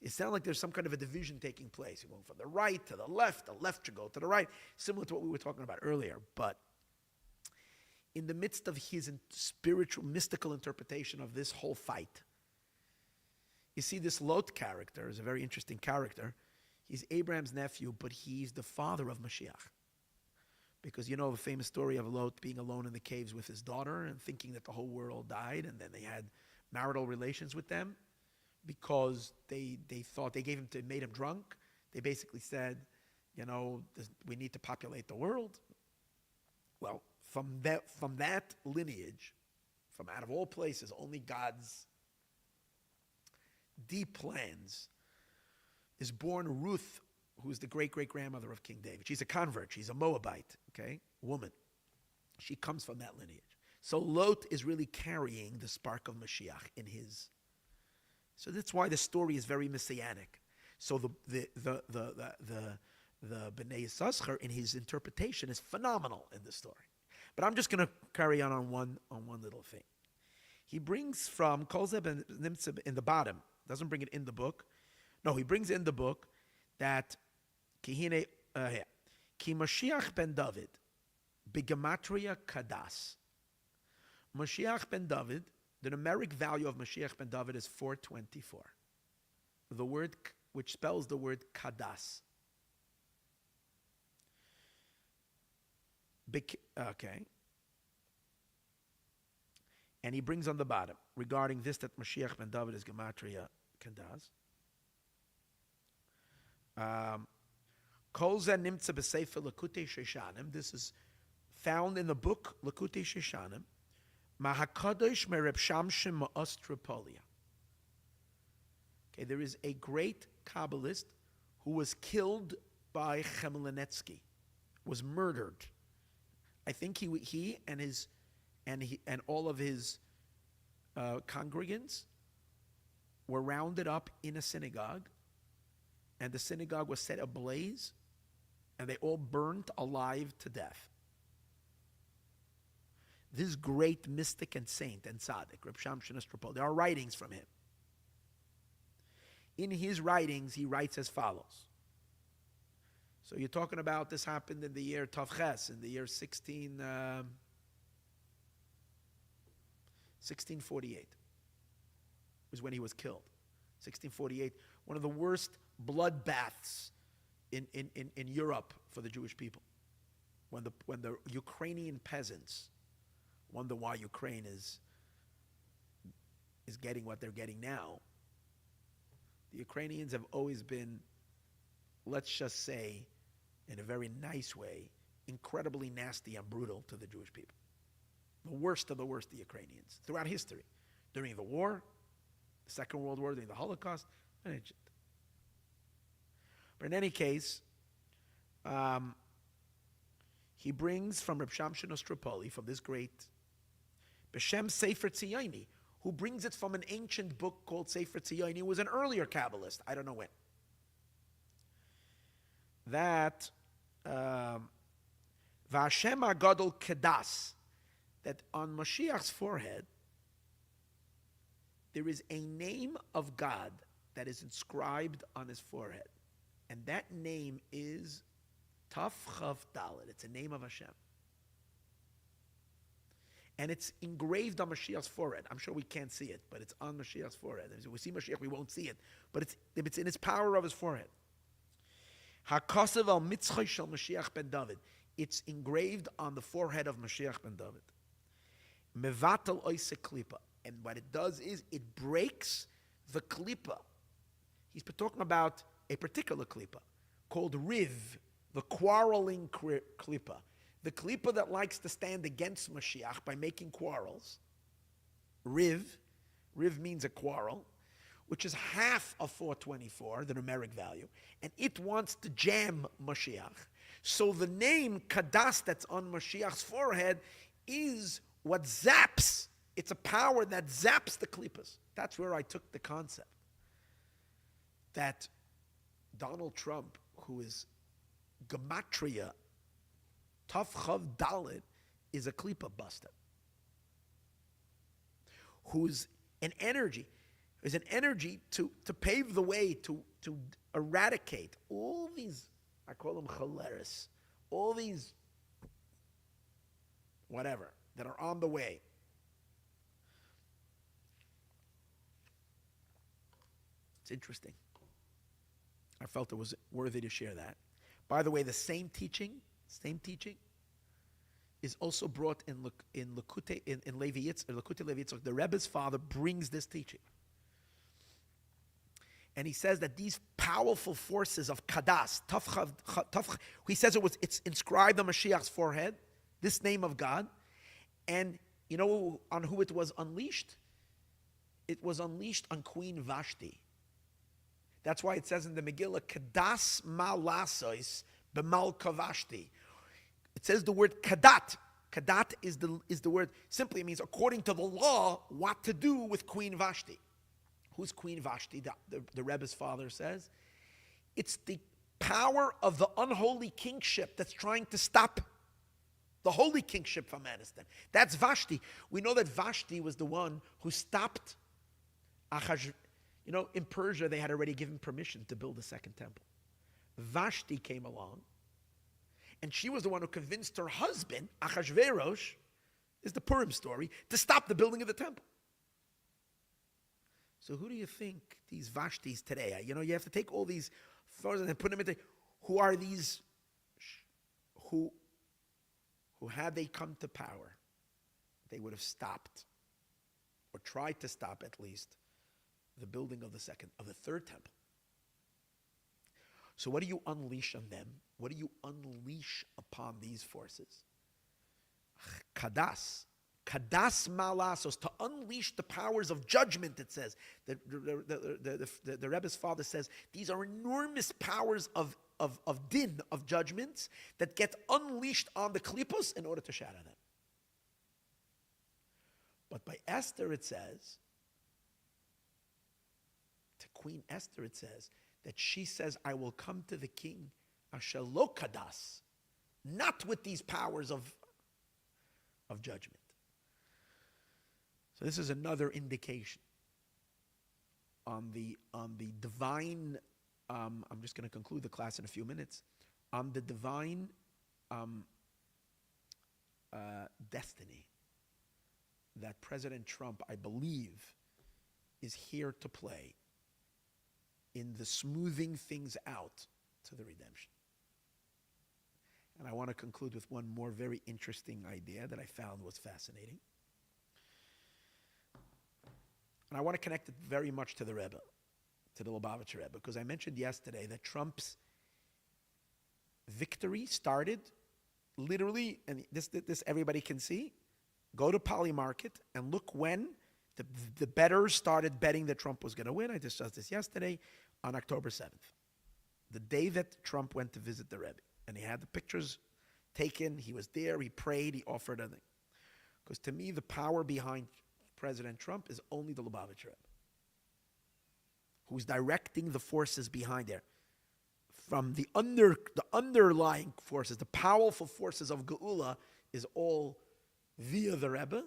It sounds like there's some kind of a division taking place. You're going from the right to the left should go to the right, similar to what we were talking about earlier. But in the midst of his spiritual, mystical interpretation of this whole fight, you see this Lot character is a very interesting character. He's Abraham's nephew, but he's the father of Moshiach. Because you know the famous story of Lot being alone in the caves with his daughter and thinking that the whole world died, and then they had marital relations with them because they thought made him drunk. They basically said, we need to populate the world. Well, from that lineage, from out of all places, only God's deep plans, is born Ruth, who is the great-great-grandmother of King David. She's a convert. She's a Moabite, woman. She comes from that lineage. So Lot is really carrying the spark of Mashiach in his. So that's why the story is very Messianic. So the Bnei Yissaschar in his interpretation is phenomenal in the story. But I'm just going to carry on one little thing. He brings from Kol Zeh ben Nimtza in the bottom. Doesn't bring it in the book. No, he brings in the book that Ki Moshiach ben David Bigematria Kadas. Moshiach ben David, the numeric value of Moshiach ben David is 424. The word, which spells the word Kadas. Okay. And he brings on the bottom, regarding this, that Moshiach ben David is Gematria Kadas. Kol Zeh Nimtza b'Sefer Lakutei Sheshanim. This is found in the book Lakutei Sheshanim. Mahakadosh mereb Shamshim ma'os Tripolia. Okay, there is a great Kabbalist who was killed by Chmielnicki, was murdered. I think he and all of his congregants were rounded up in a synagogue and the synagogue was set ablaze, and they all burnt alive to death. This great mystic and saint and tzaddik, Reb Shamshon Estropol, there are writings from him. In his writings, he writes as follows. So you're talking about this happened in the year Tavches, in the year 1648, was when he was killed. 1648, one of the worst bloodbaths in Europe for the Jewish people. When the Ukrainian peasants wonder why Ukraine is getting what they're getting now. The Ukrainians have always been, let's just say, in a very nice way, incredibly nasty and brutal to the Jewish people. The worst of the worst, the Ukrainians, throughout history. During the war, the Second World War, during the Holocaust, and Egypt. But in any case, he brings from Reb Shamshon Ostropoli, from this great Beshem Sefer Tziyoni, who brings it from an ancient book called Sefer Tziyoni, who was an earlier Kabbalist, I don't know when. That V'Hashem HaGadol Kedas, that on Moshiach's forehead there is a name of God that is inscribed on his forehead, and that name is Taf Chav Dalet. It's a name of Hashem. And it's engraved on Mashiach's forehead. I'm sure we can't see it, but it's on Mashiach's forehead. If we see Mashiach, we won't see it. But it's in his power of his forehead. HaKosev al Mitzchay shel Mashiach ben David. It's engraved on the forehead of Mashiach ben David. Mevatel oise klipa. And what it does is it breaks the klipa. He's talking about a particular klipa called Riv, the quarreling klipa. The klipa that likes to stand against Mashiach by making quarrels. Riv means a quarrel, which is half of 424, the numeric value, and it wants to jam Mashiach. So the name Kadas that's on Mashiach's forehead is what zaps. It's a power that zaps the klippas. That's where I took the concept that Donald Trump, who is gematria Taf Chav Dalet, is a klipa buster, who's an energy. There's an energy to pave the way, to eradicate all these, I call them choleris, all these whatever, that are on the way. It's interesting. I felt it was worthy to share that. By the way, the same teaching is also brought in Lekutei Levi Yitzchak. The Rebbe's father brings this teaching. And he says that these powerful forces of Kadas, he says it's inscribed on Mashiach's forehead, this name of God. And you know on who it was unleashed? It was unleashed on Queen Vashti. That's why it says in the Megillah, Kadas Malasois B'Malka Vashti. It says the word Kadat. Kadat is the word, simply it means according to the law, what to do with Queen Vashti. Who's Queen Vashti? The Rebbe's father says. It's the power of the unholy kingship that's trying to stop the holy kingship from Afghanistan. That's Vashti. We know that Vashti was the one who stopped Achashverosh. You know, in Persia, they had already given permission to build a second temple. Vashti came along, and she was the one who convinced her husband, Achashverosh, is the Purim story, to stop the building of the temple. So who do you think these Vashtis today? You know, you have to take all these photos and put them into, who are these, who had they come to power, they would have stopped, or tried to stop at least, the building of the third temple. So what do you unleash on them? What do you unleash upon these forces? Kadas malasos, to unleash the powers of judgment, it says. The Rebbe's father says, these are enormous powers of din, of judgments, that get unleashed on the klipos in order to shatter them. But by Esther, it says, to Queen Esther, it says, that she says, I will come to the king, asher lo kadas, not with these powers of judgment. So this is another indication on the divine, I'm just going to conclude the class in a few minutes, on the divine destiny that President Trump, I believe, is here to play in the smoothing things out to the redemption. And I want to conclude with one more very interesting idea that I found was fascinating. And I want to connect it very much to the Rebbe, to the Lubavitcher Rebbe, because I mentioned yesterday that Trump's victory started literally, and this everybody can see, go to Poly Market and look when the bettors started betting that Trump was going to win. I discussed this yesterday, on October 7th, the day that Trump went to visit the Rebbe. And he had the pictures taken, he was there, he prayed, he offered a thing. Because to me, the power behind President Trump is only the Lubavitcher Rebbe, who's directing the forces behind there. From the underlying forces, the powerful forces of Geula is all via the Rebbe.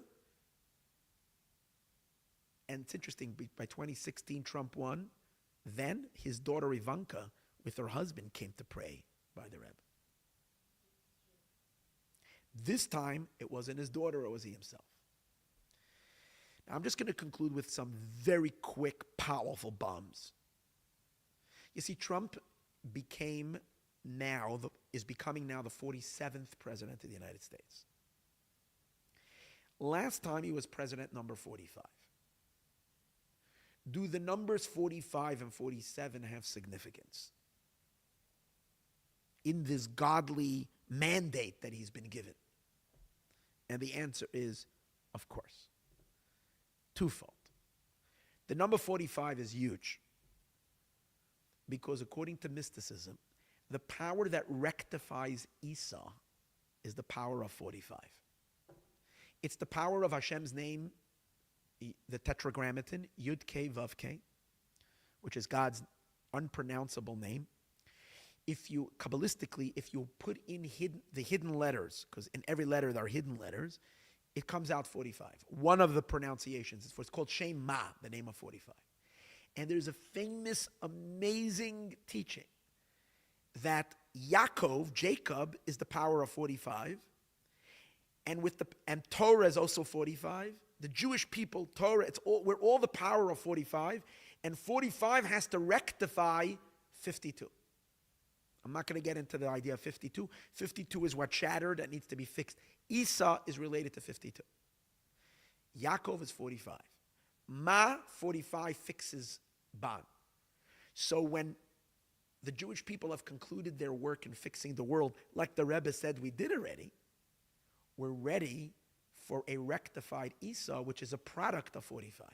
And it's interesting, by 2016, Trump won. Then his daughter Ivanka, with her husband, came to pray by the Rebbe. This time, it wasn't his daughter, it was he himself. Now, I'm just going to conclude with some very quick, powerful bombs. You see, Trump is becoming now the 47th president of the United States. Last time he was president number 45. Do the numbers 45 and 47 have significance in this godly mandate that he's been given? And the answer is, of course, twofold. The number 45 is huge because according to mysticism, the power that rectifies Esau is the power of 45. It's the power of Hashem's name, the Tetragrammaton, Yud Kei Vav Kei, which is God's unpronounceable name. Kabbalistically, if you put in the hidden letters, because in every letter there are hidden letters, it comes out 45. One of the pronunciations, it's called Shem Ma, the name of 45. And there's a famous, amazing teaching that Jacob is the power of 45, and Torah is also 45. The Jewish people, Torah, we're all the power of 45, and 45 has to rectify 52. I'm not going to get into the idea of 52. 52 is what shattered, that needs to be fixed. Esau is related to 52. Yaakov is 45. 45 fixes Ban. So when the Jewish people have concluded their work in fixing the world, like the Rebbe said we did already, we're ready for a rectified Esau, which is a product of 45.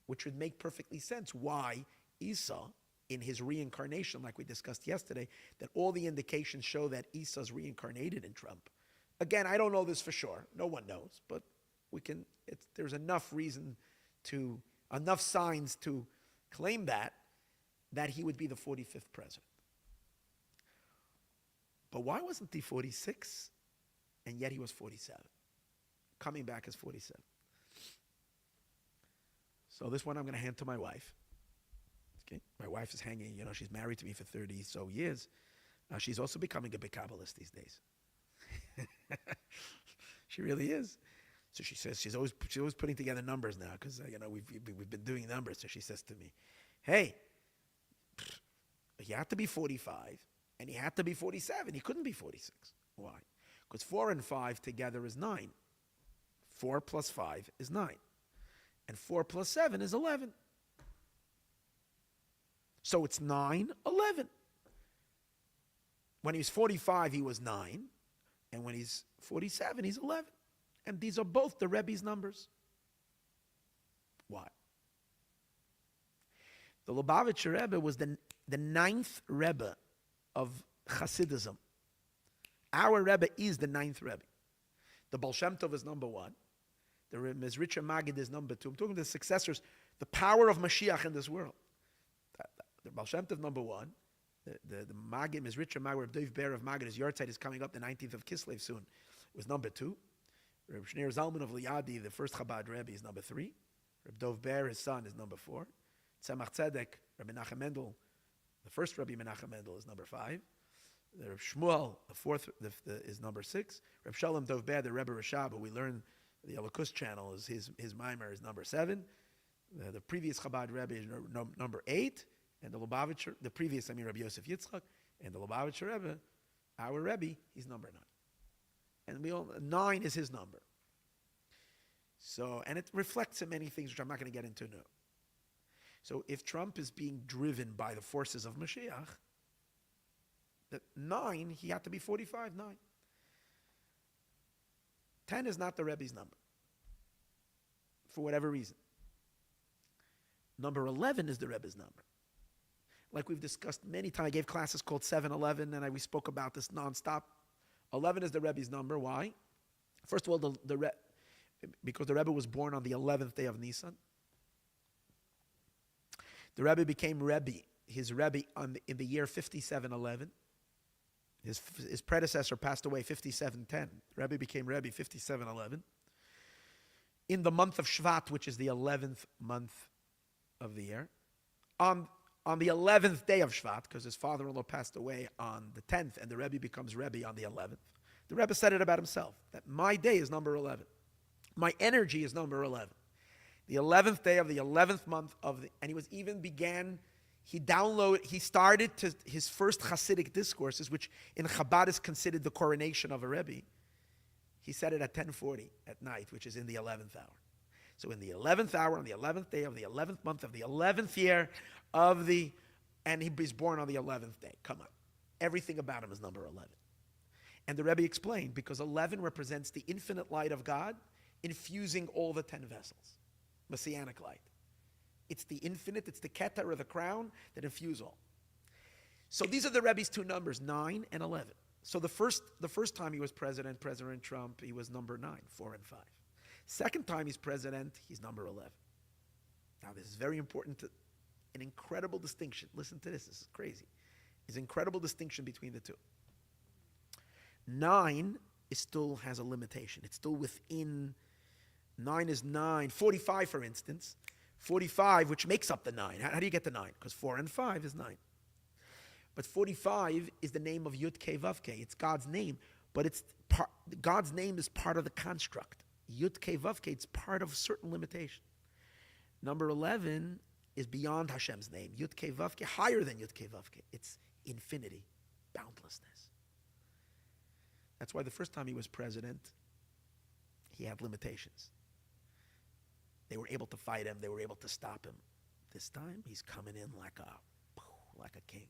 Which would make perfectly sense why Esau, in his reincarnation, like we discussed yesterday, that all the indications show that Esau's reincarnated in Trump. Again, I don't know this for sure. No one knows, but there's enough enough signs to claim that he would be the 45th president. But why wasn't he 46? And yet he was 47. Coming back as 47. So this one I'm going to hand to my wife. Okay, my wife is hanging, she's married to me for 30 so years. She's also becoming a big Kabbalist these days. She really is. So she says she's always putting together numbers now because we've been doing numbers. So she says to me, "Hey, he had to be 45 and he had to be 47. He couldn't be 46. Why? Because 4 and 5 together is 9. 4 plus 5 is 9. And 4 plus 7 is 11. So it's 9, 11. When he's 45, he was 9. And when he's 47, he's 11. And these are both the Rebbe's numbers. Why? The Lubavitcher Rebbe was the 9th Rebbe of Hasidism. Our Rebbe is the 9th Rebbe. The Baal Shem Tov is number 1. The Mezritcher Magid is number 2. I'm talking to the successors, the power of Moshiach in this world. The Baal Shem Tov number 1. The Magim is richer. Reb Dov Ber of Magid, his Yortzeit is coming up the 19th of Kislev soon. It was number 2. Reb Shneur Zalman of Liadi, the first Chabad Rebbe, is number 3. Reb Dov Ber, his son, is number 4. Tzemach Tzedek, Rabbi Menachem Mendel, the first Rabbi Menachem Mendel, is number 5. The Reb Shmuel, the fourth, is number 6. Reb Shalom Dov Ber, the Rebbe Rashab, who we learn the Elokus channel, is his mimer is number 7. The previous Chabad Rebbe is number 8. And the Lubavitcher, the previous Rabbi Yosef Yitzchak, and the Lubavitcher Rebbe, our Rebbe, he's number 9. And 9 is his number. So, and it reflects in many things which I'm not going to get into now. So if Trump is being driven by the forces of Moshiach, that 9, he had to be 45, 9. 10 is not the Rebbe's number, for whatever reason. Number 11 is the Rebbe's number. Like we've discussed many times, I gave classes called 7-11, and we spoke about this nonstop. 11 is the Rebbe's number. Why? First of all, because the Rebbe was born on the 11th day of Nisan. The Rebbe became Rebbe, his Rebbe in the year 5711. His predecessor passed away 5710. Rebbe became Rebbe 5711. In the month of Shvat, which is the 11th month of the year. On the 11th day of Shvat, because his father-in-law passed away on the 10th, and the Rebbe becomes Rebbe on the 11th. The Rebbe said it about himself, that my day is number 11. My energy is number 11. The 11th day of the 11th month and he started his first Hasidic discourses, which in Chabad is considered the coronation of a Rebbe. He said it at 10:40 at night, which is in the 11th hour. So in the 11th hour, on the 11th day of the 11th month of the 11th year and he was born on the 11th day. Come on. Everything about him is number 11. And the Rebbe explained, because 11 represents the infinite light of God infusing all the 10 vessels. Messianic light. It's the infinite, it's the keter or the crown that infuse all. So these are the Rebbe's 2 numbers, 9 and 11. So the first time he was President Trump, he was number 9, 4 and 5. Second time he's president, he's number 11. Now this is very important, an incredible distinction. Listen to this is crazy. There's an incredible distinction between the 2. 9 still has a limitation. It's still within, 9 is 9. 45, for instance. 45, which makes up the 9. How do you get the 9? Because 4 and 5 is 9. But 45 is the name of Yud Kei Vav Kei. It's God's name, but God's name is part of the construct. Yud Kei Vav Kei, it's part of a certain limitation. Number 11 is beyond Hashem's name. Yud Kei Vav Kei, higher than Yud Kei Vav Kei. It's infinity, boundlessness. That's why the first time he was president, he had limitations. They were able to fight him. They were able to stop him. This time, he's coming in like a king.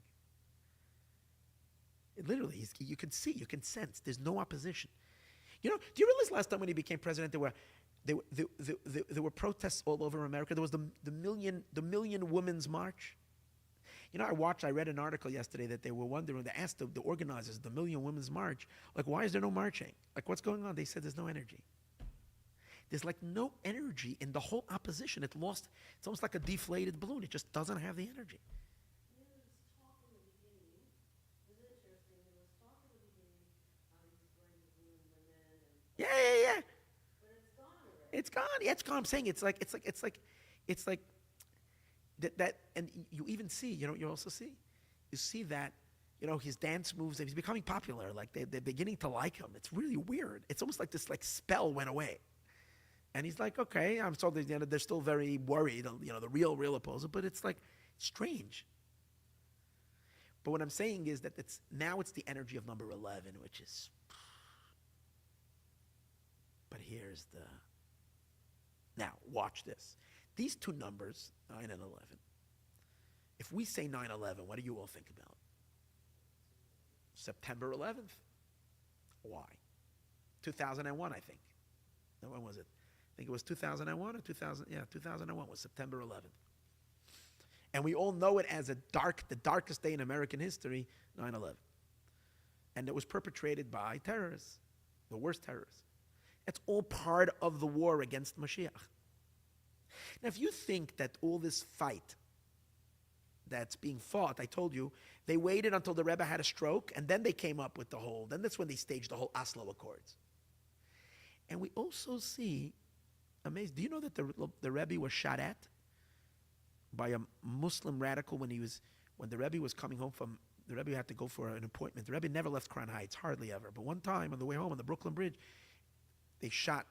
Literally, you can see, you can sense. There's no opposition. You know, do you realize last time when he became president, there were protests all over America? There was the million women's march. You know, I read an article yesterday that they were wondering, they asked the organizers, the Million Women's March, like, why is there no marching? Like, what's going on? They said there's no energy. There's like no energy in the whole opposition. It's almost like a deflated balloon. It just doesn't have the energy. Yeah. But it's gone already. It's gone. Yeah, it's gone. I'm saying it's like that, and you even see, you also see, that, his dance moves, he's becoming popular. Like they're beginning to like him. It's really weird. It's almost like this spell went away. And he's like, okay, I'm sorry, they're still very worried, the real opposer, but it's like strange. But what I'm saying is that it's the energy of number 11, which is, but here's now watch this. These 2 numbers, 9 and 11, if we say 9/11, what do you all think about? September 11th. Why? 2001, I think. No, when was it? I think it was 2001 or 2000. Yeah, 2001 was September 11th. And we all know it as the darkest day in American history, 9/11. And it was perpetrated by terrorists, the worst terrorists. It's all part of the war against Moshiach. Now, if you think that all this fight that's being fought, I told you, they waited until the Rebbe had a stroke, and then they came up with the whole, then that's when they staged the whole Oslo Accords. And we also see, amazing, do you know that the Rebbe was shot at by a Muslim radical when the Rebbe was coming home from, the Rebbe had to go for an appointment. The Rebbe never left Crown Heights, hardly ever. But one time on the way home on the Brooklyn Bridge, they shot,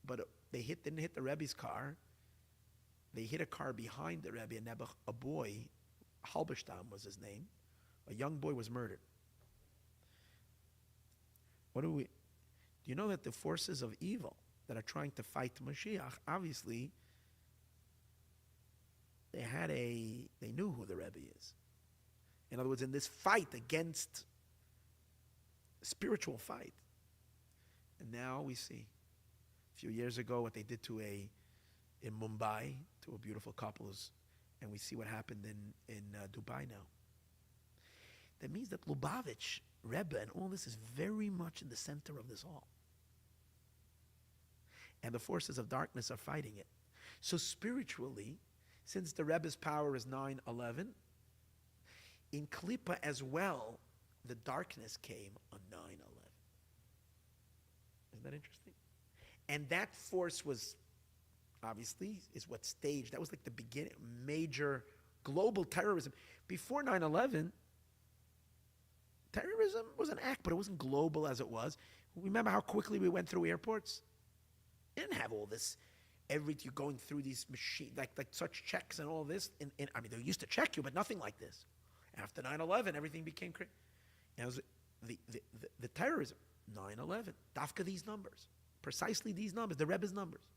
but they didn't hit the Rebbe's car. They hit a car behind the Rebbe, and a boy, Halberstam was his name, a young boy was murdered. Do you know that the forces of evil that are trying to fight Moshiach, obviously, they knew who the Rebbe is. In other words, in this fight against spiritual fight. And now we see, a few years ago, what they did in Mumbai to a beautiful couple, and we see what happened in Dubai now. That means that Lubavitch, Rebbe, and all this is very much in the center of this all. And the forces of darkness are fighting it. So spiritually, since the Rebbe's power is 9/11, in Klippa as well, the darkness came on 9/11. Isn't that interesting? And that force was, obviously, is what staged. That was like the beginning, major global terrorism. Before 9/11, terrorism was an act, but it wasn't global as it was. Remember how quickly we went through airports? You didn't have all this, you going through these machines, like such checks and all this. I mean, they used to check you, but nothing like this. After 9/11, everything became crazy. It was the terrorism, 9/11, Dafka these numbers, precisely these numbers, the Rebbe's numbers.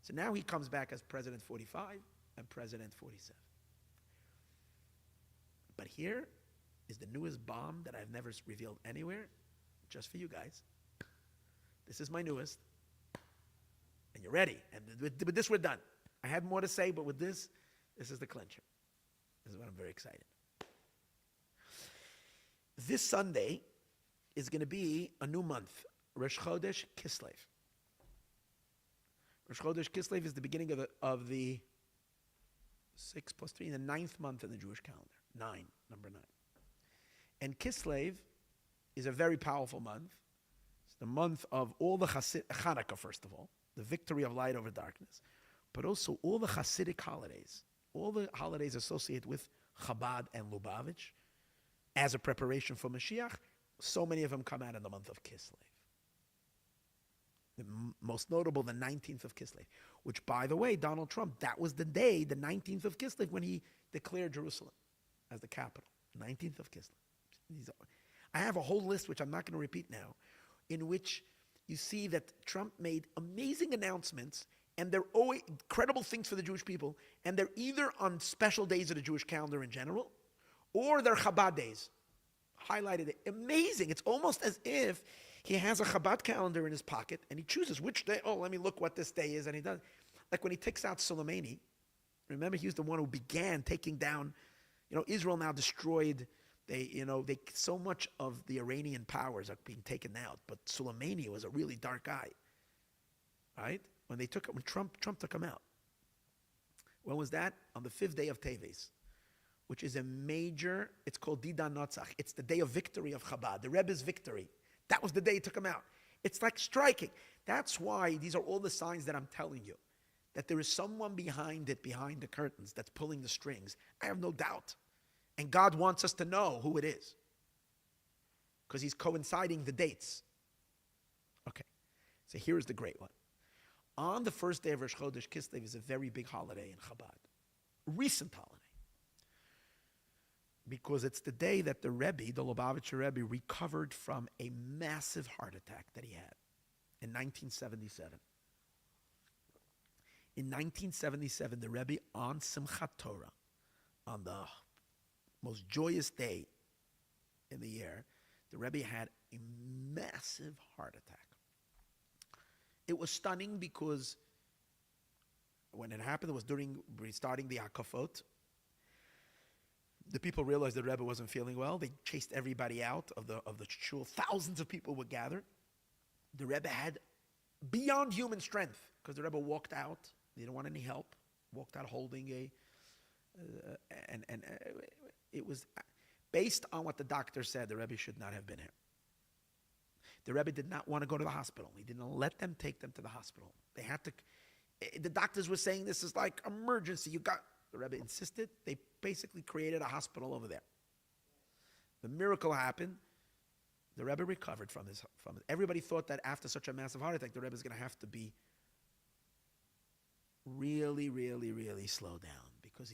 So now he comes back as President 45 and President 47. But here is the newest bomb that I've never revealed anywhere, just for you guys. This is my newest. And you're ready. And with this, we're done. I had more to say, but with this is the clincher. This is what I'm very excited. This Sunday is going to be a new month, Rosh Chodesh Kislev. Rosh Chodesh Kislev is the beginning of the 6 plus 3, the 9th month in the Jewish calendar. 9, number 9. And Kislev is a very powerful month. It's the month of all the Chanukah, first of all, the victory of light over darkness, but also all the Hasidic holidays, all the holidays associated with Chabad and Lubavitch as a preparation for Mashiach. So many of them come out in the month of Kislev. The most notable, the 19th of Kislev, which, by the way, Donald Trump, that was the day, the 19th of Kislev, when he declared Jerusalem as the capital. 19th of Kislev. I have a whole list, which I'm not going to repeat now, in which you see that Trump made amazing announcements, and they're always incredible things for the Jewish people, and they're either on special days of the Jewish calendar in general, or they're Chabad days. Highlighted it. Amazing. It's almost as if he has a Chabad calendar in his pocket, and he chooses which day. Oh, let me look what this day is, and he does. Like when he takes out Soleimani, remember he was the one who began taking down, Israel now destroyed. So much of the Iranian powers are being taken out, but Soleimani was a really dark guy, right? When Trump took him out. When was that? On the 5th day of Teves, which is a major, it's called Didan Notzach. It's the day of victory of Chabad, the Rebbe's victory. That was the day he took him out. It's like striking. That's why these are all the signs that I'm telling you, that there is someone behind the curtains, that's pulling the strings. I have no doubt. And God wants us to know who it is, because he's coinciding the dates. Okay, so here's the great one. On the first day of Rosh Chodesh Kislev is a very big holiday in Chabad, recent holiday, because it's the day that the Rebbe, the Lubavitcher Rebbe, recovered from a massive heart attack that he had in 1977. In 1977, the Rebbe, on Simchat Torah, on the most joyous day in the year, the Rebbe had a massive heart attack. It was stunning because when it happened, it was during restarting the Akafot. The people realized the Rebbe wasn't feeling well. They chased everybody out of the shul. Thousands of people were gathered. The Rebbe had beyond human strength, because the Rebbe walked out. He didn't want any help. Walked out holding And it was based on what the doctor said. The Rebbe should not have been here. The Rebbe did not want to go to the hospital. He didn't let them take them to the hospital. They had to. The doctors were saying this is like emergency. The Rebbe insisted. They basically created a hospital over there. The miracle happened. The Rebbe recovered from this. Everybody thought that after such a massive heart attack, the Rebbe is going to have to be really, really, really slow down, because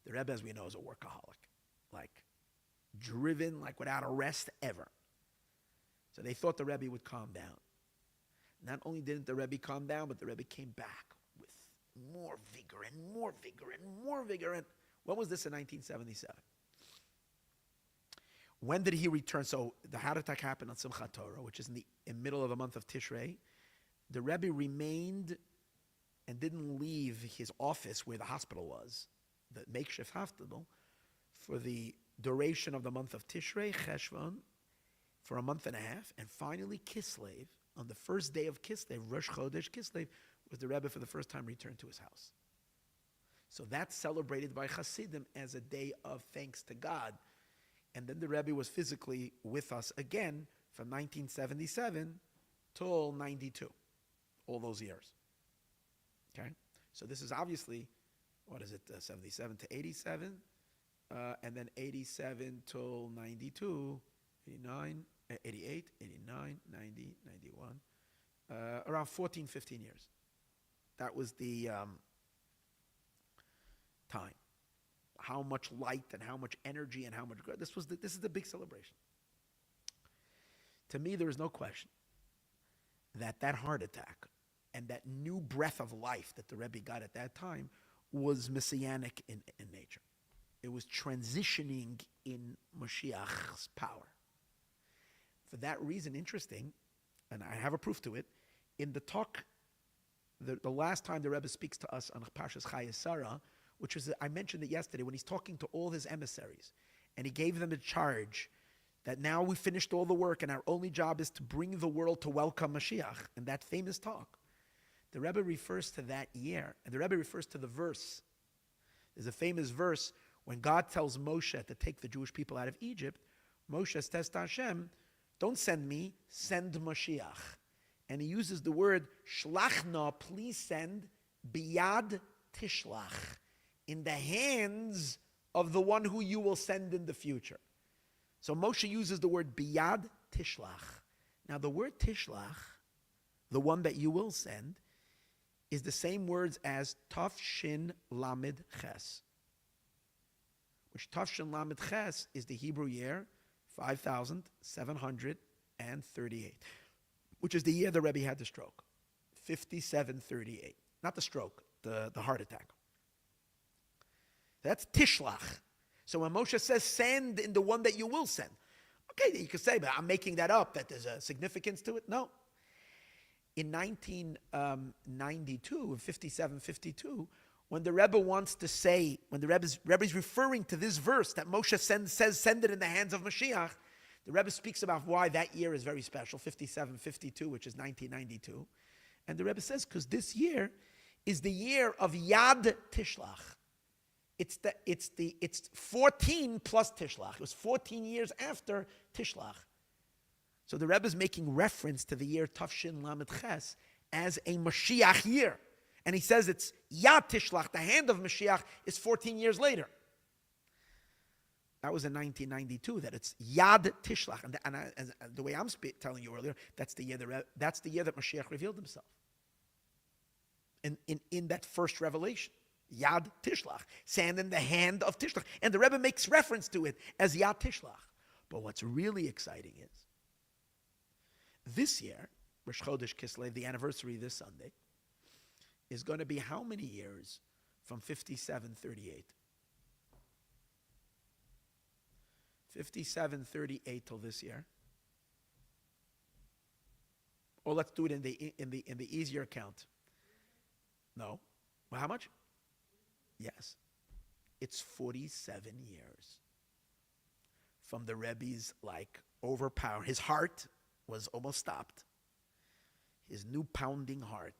the Rebbe, as we know, is a workaholic, like driven, like without a rest ever. So they thought the Rebbe would calm down. Not only didn't the Rebbe calm down, but the Rebbe came back with more vigor and more vigor and more vigor. And when was this? In 1977. When did he return? So the heart attack happened on Simchat Torah, which is in the middle of the month of Tishrei. The Rebbe remained and didn't leave his office where the hospital was, the makeshift hospital, for the duration of the month of Tishrei, Cheshvan, for a month and a half. And finally, Kislev, on the first day of Kislev, Rosh Chodesh Kislev, was the Rebbe for the first time returned to his house. So that's celebrated by Hasidim as a day of thanks to God. And then the Rebbe was physically with us again from 1977 till 92, all those years. Okay? So this is obviously, 77 to 87, and then 87 till 92, 89, 88, 89, 90, 91, around 14, 15 years. That was the time. How much light and how much energy and how much good. This is the big celebration. To me, there is no question that heart attack and that new breath of life that the Rebbe got at that time was Messianic in nature. It was transitioning in Moshiach's power. For that reason, interesting, and I have a proof to it, in the talk, the last time the Rebbe speaks to us on Parshas Chayei Sarah, which is, I mentioned it yesterday, when he's talking to all his emissaries, and he gave them a charge that now we finished all the work and our only job is to bring the world to welcome Mashiach, and that famous talk. The Rebbe refers to that year, and the Rebbe refers to the verse. There's a famous verse when God tells Moshe to take the Jewish people out of Egypt. Moshe says to Hashem, don't send me, send Moshiach. And he uses the word shlachna, please send, biyad tishlach, in the hands of the one who you will send in the future. So Moshe uses the word biyad tishlach. Now the word tishlach, the one that you will send, is the same words as Tav Shin Lamed Ches, which Tav Shin Lamed Ches is the Hebrew year 5738, which is the year the Rebbe had the stroke, 5738. Not the stroke, the heart attack. That's Tishlach. So when Moshe says, send in the one that you will send. Okay, you could say, but I'm making that up, that there's a significance to it. No. In 1992, in 57-52, when the Rebbe wants to say, when the Rebbe's referring to this verse that Moshe says, send it in the hands of Mashiach, the Rebbe speaks about why that year is very special, 57-52, which is 1992. And the Rebbe says, because this year is the year of Yad Tishlach. It's 14 plus Tishlach. It was 14 years after Tishlach. So the Rebbe is making reference to the year Tafshin Lamed Ches as a Mashiach year. And he says it's Yad Tishlach, the hand of Mashiach, is 14 years later. That was in 1992, that it's Yad Tishlach. And the way I'm telling you earlier, that's the year that Mashiach revealed himself. In that first revelation. Yad Tishlach, sand in the hand of Tishlach. And the Rebbe makes reference to it as Yad Tishlach. But what's really exciting is, this year, Rosh Chodesh Kislev, the anniversary this Sunday, is going to be how many years from 5738? 5738 till this year. Or let's do it in the easier count. No. Well, how much? Yes. It's 47 years from the Rebbe's overpower. His heart was almost stopped. His new pounding heart.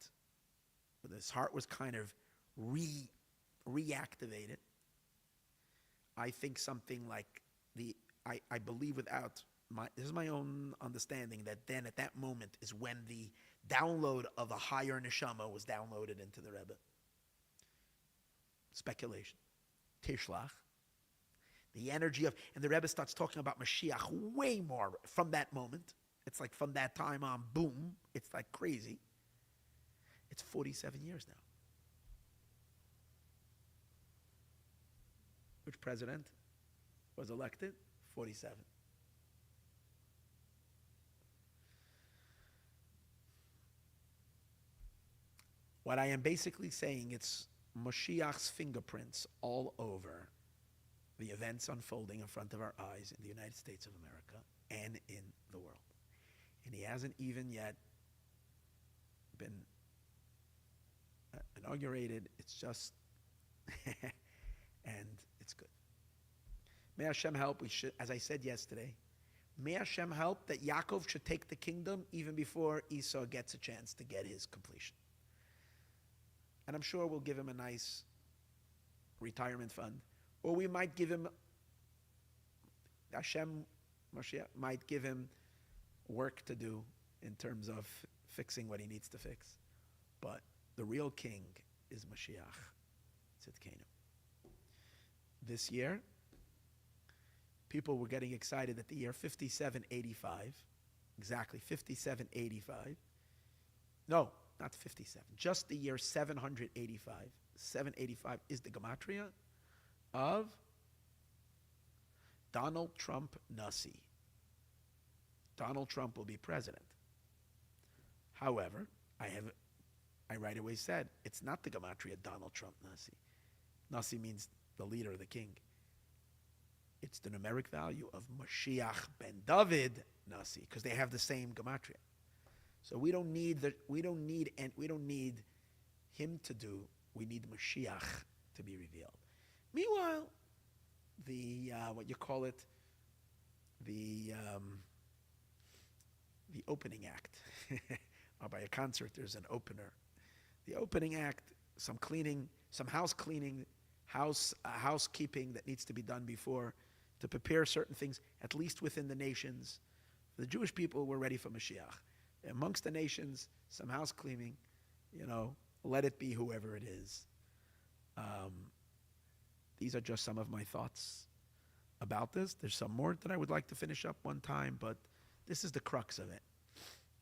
But his heart was kind of reactivated. I think something like I believe this is my own understanding, that then at that moment is when the download of a higher neshama was downloaded into the Rebbe. Speculation. Tishlach. The energy of, and the Rebbe starts talking about Moshiach way more from that moment. It's like from that time on, boom, it's like crazy. It's 47 years now. Which president was elected? 47. What I am basically saying, it's Moshiach's fingerprints all over the events unfolding in front of our eyes in the United States of America and in the world. And he hasn't even yet been inaugurated. It's just, and it's good. May Hashem help. We should, as I said yesterday, may Hashem help that Yaakov should take the kingdom even before Esau gets a chance to get his completion. And I'm sure we'll give him a nice retirement fund. Or we might give him, Hashem, Moshiach, might give him work to do in terms of fixing what he needs to fix. But the real king is Moshiach Tzidkenu. This year, people were getting excited that the year 5785, exactly 5785, no, not 57, just the year 785. 785 is the gematria of Donald Trump Nasi. Donald Trump will be president. However, I right away said, it's not the gematria Donald Trump Nasi. Nasi means the leader, the king. It's the numeric value of Moshiach ben David Nasi, because they have the same gematria. So we don't need him to do. We need Moshiach to be revealed. Meanwhile, the opening act. Or by a concert, there's an opener. The opening act, some cleaning, some house cleaning, housekeeping that needs to be done before to prepare certain things, at least within the nations. The Jewish people were ready for Mashiach. Amongst the nations, some house cleaning, let it be whoever it is. These are just some of my thoughts about this. There's some more that I would like to finish up one time, but this is the crux of it.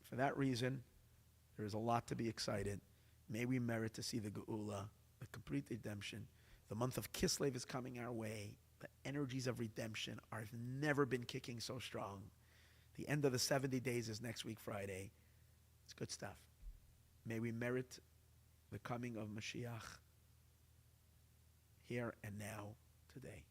For that reason, there is a lot to be excited. May we merit to see the Geula, the complete redemption. The month of Kislev is coming our way. The energies of redemption have never been kicking so strong. The end of the 70 days is next week, Friday. It's good stuff. May we merit the coming of Mashiach here and now, today.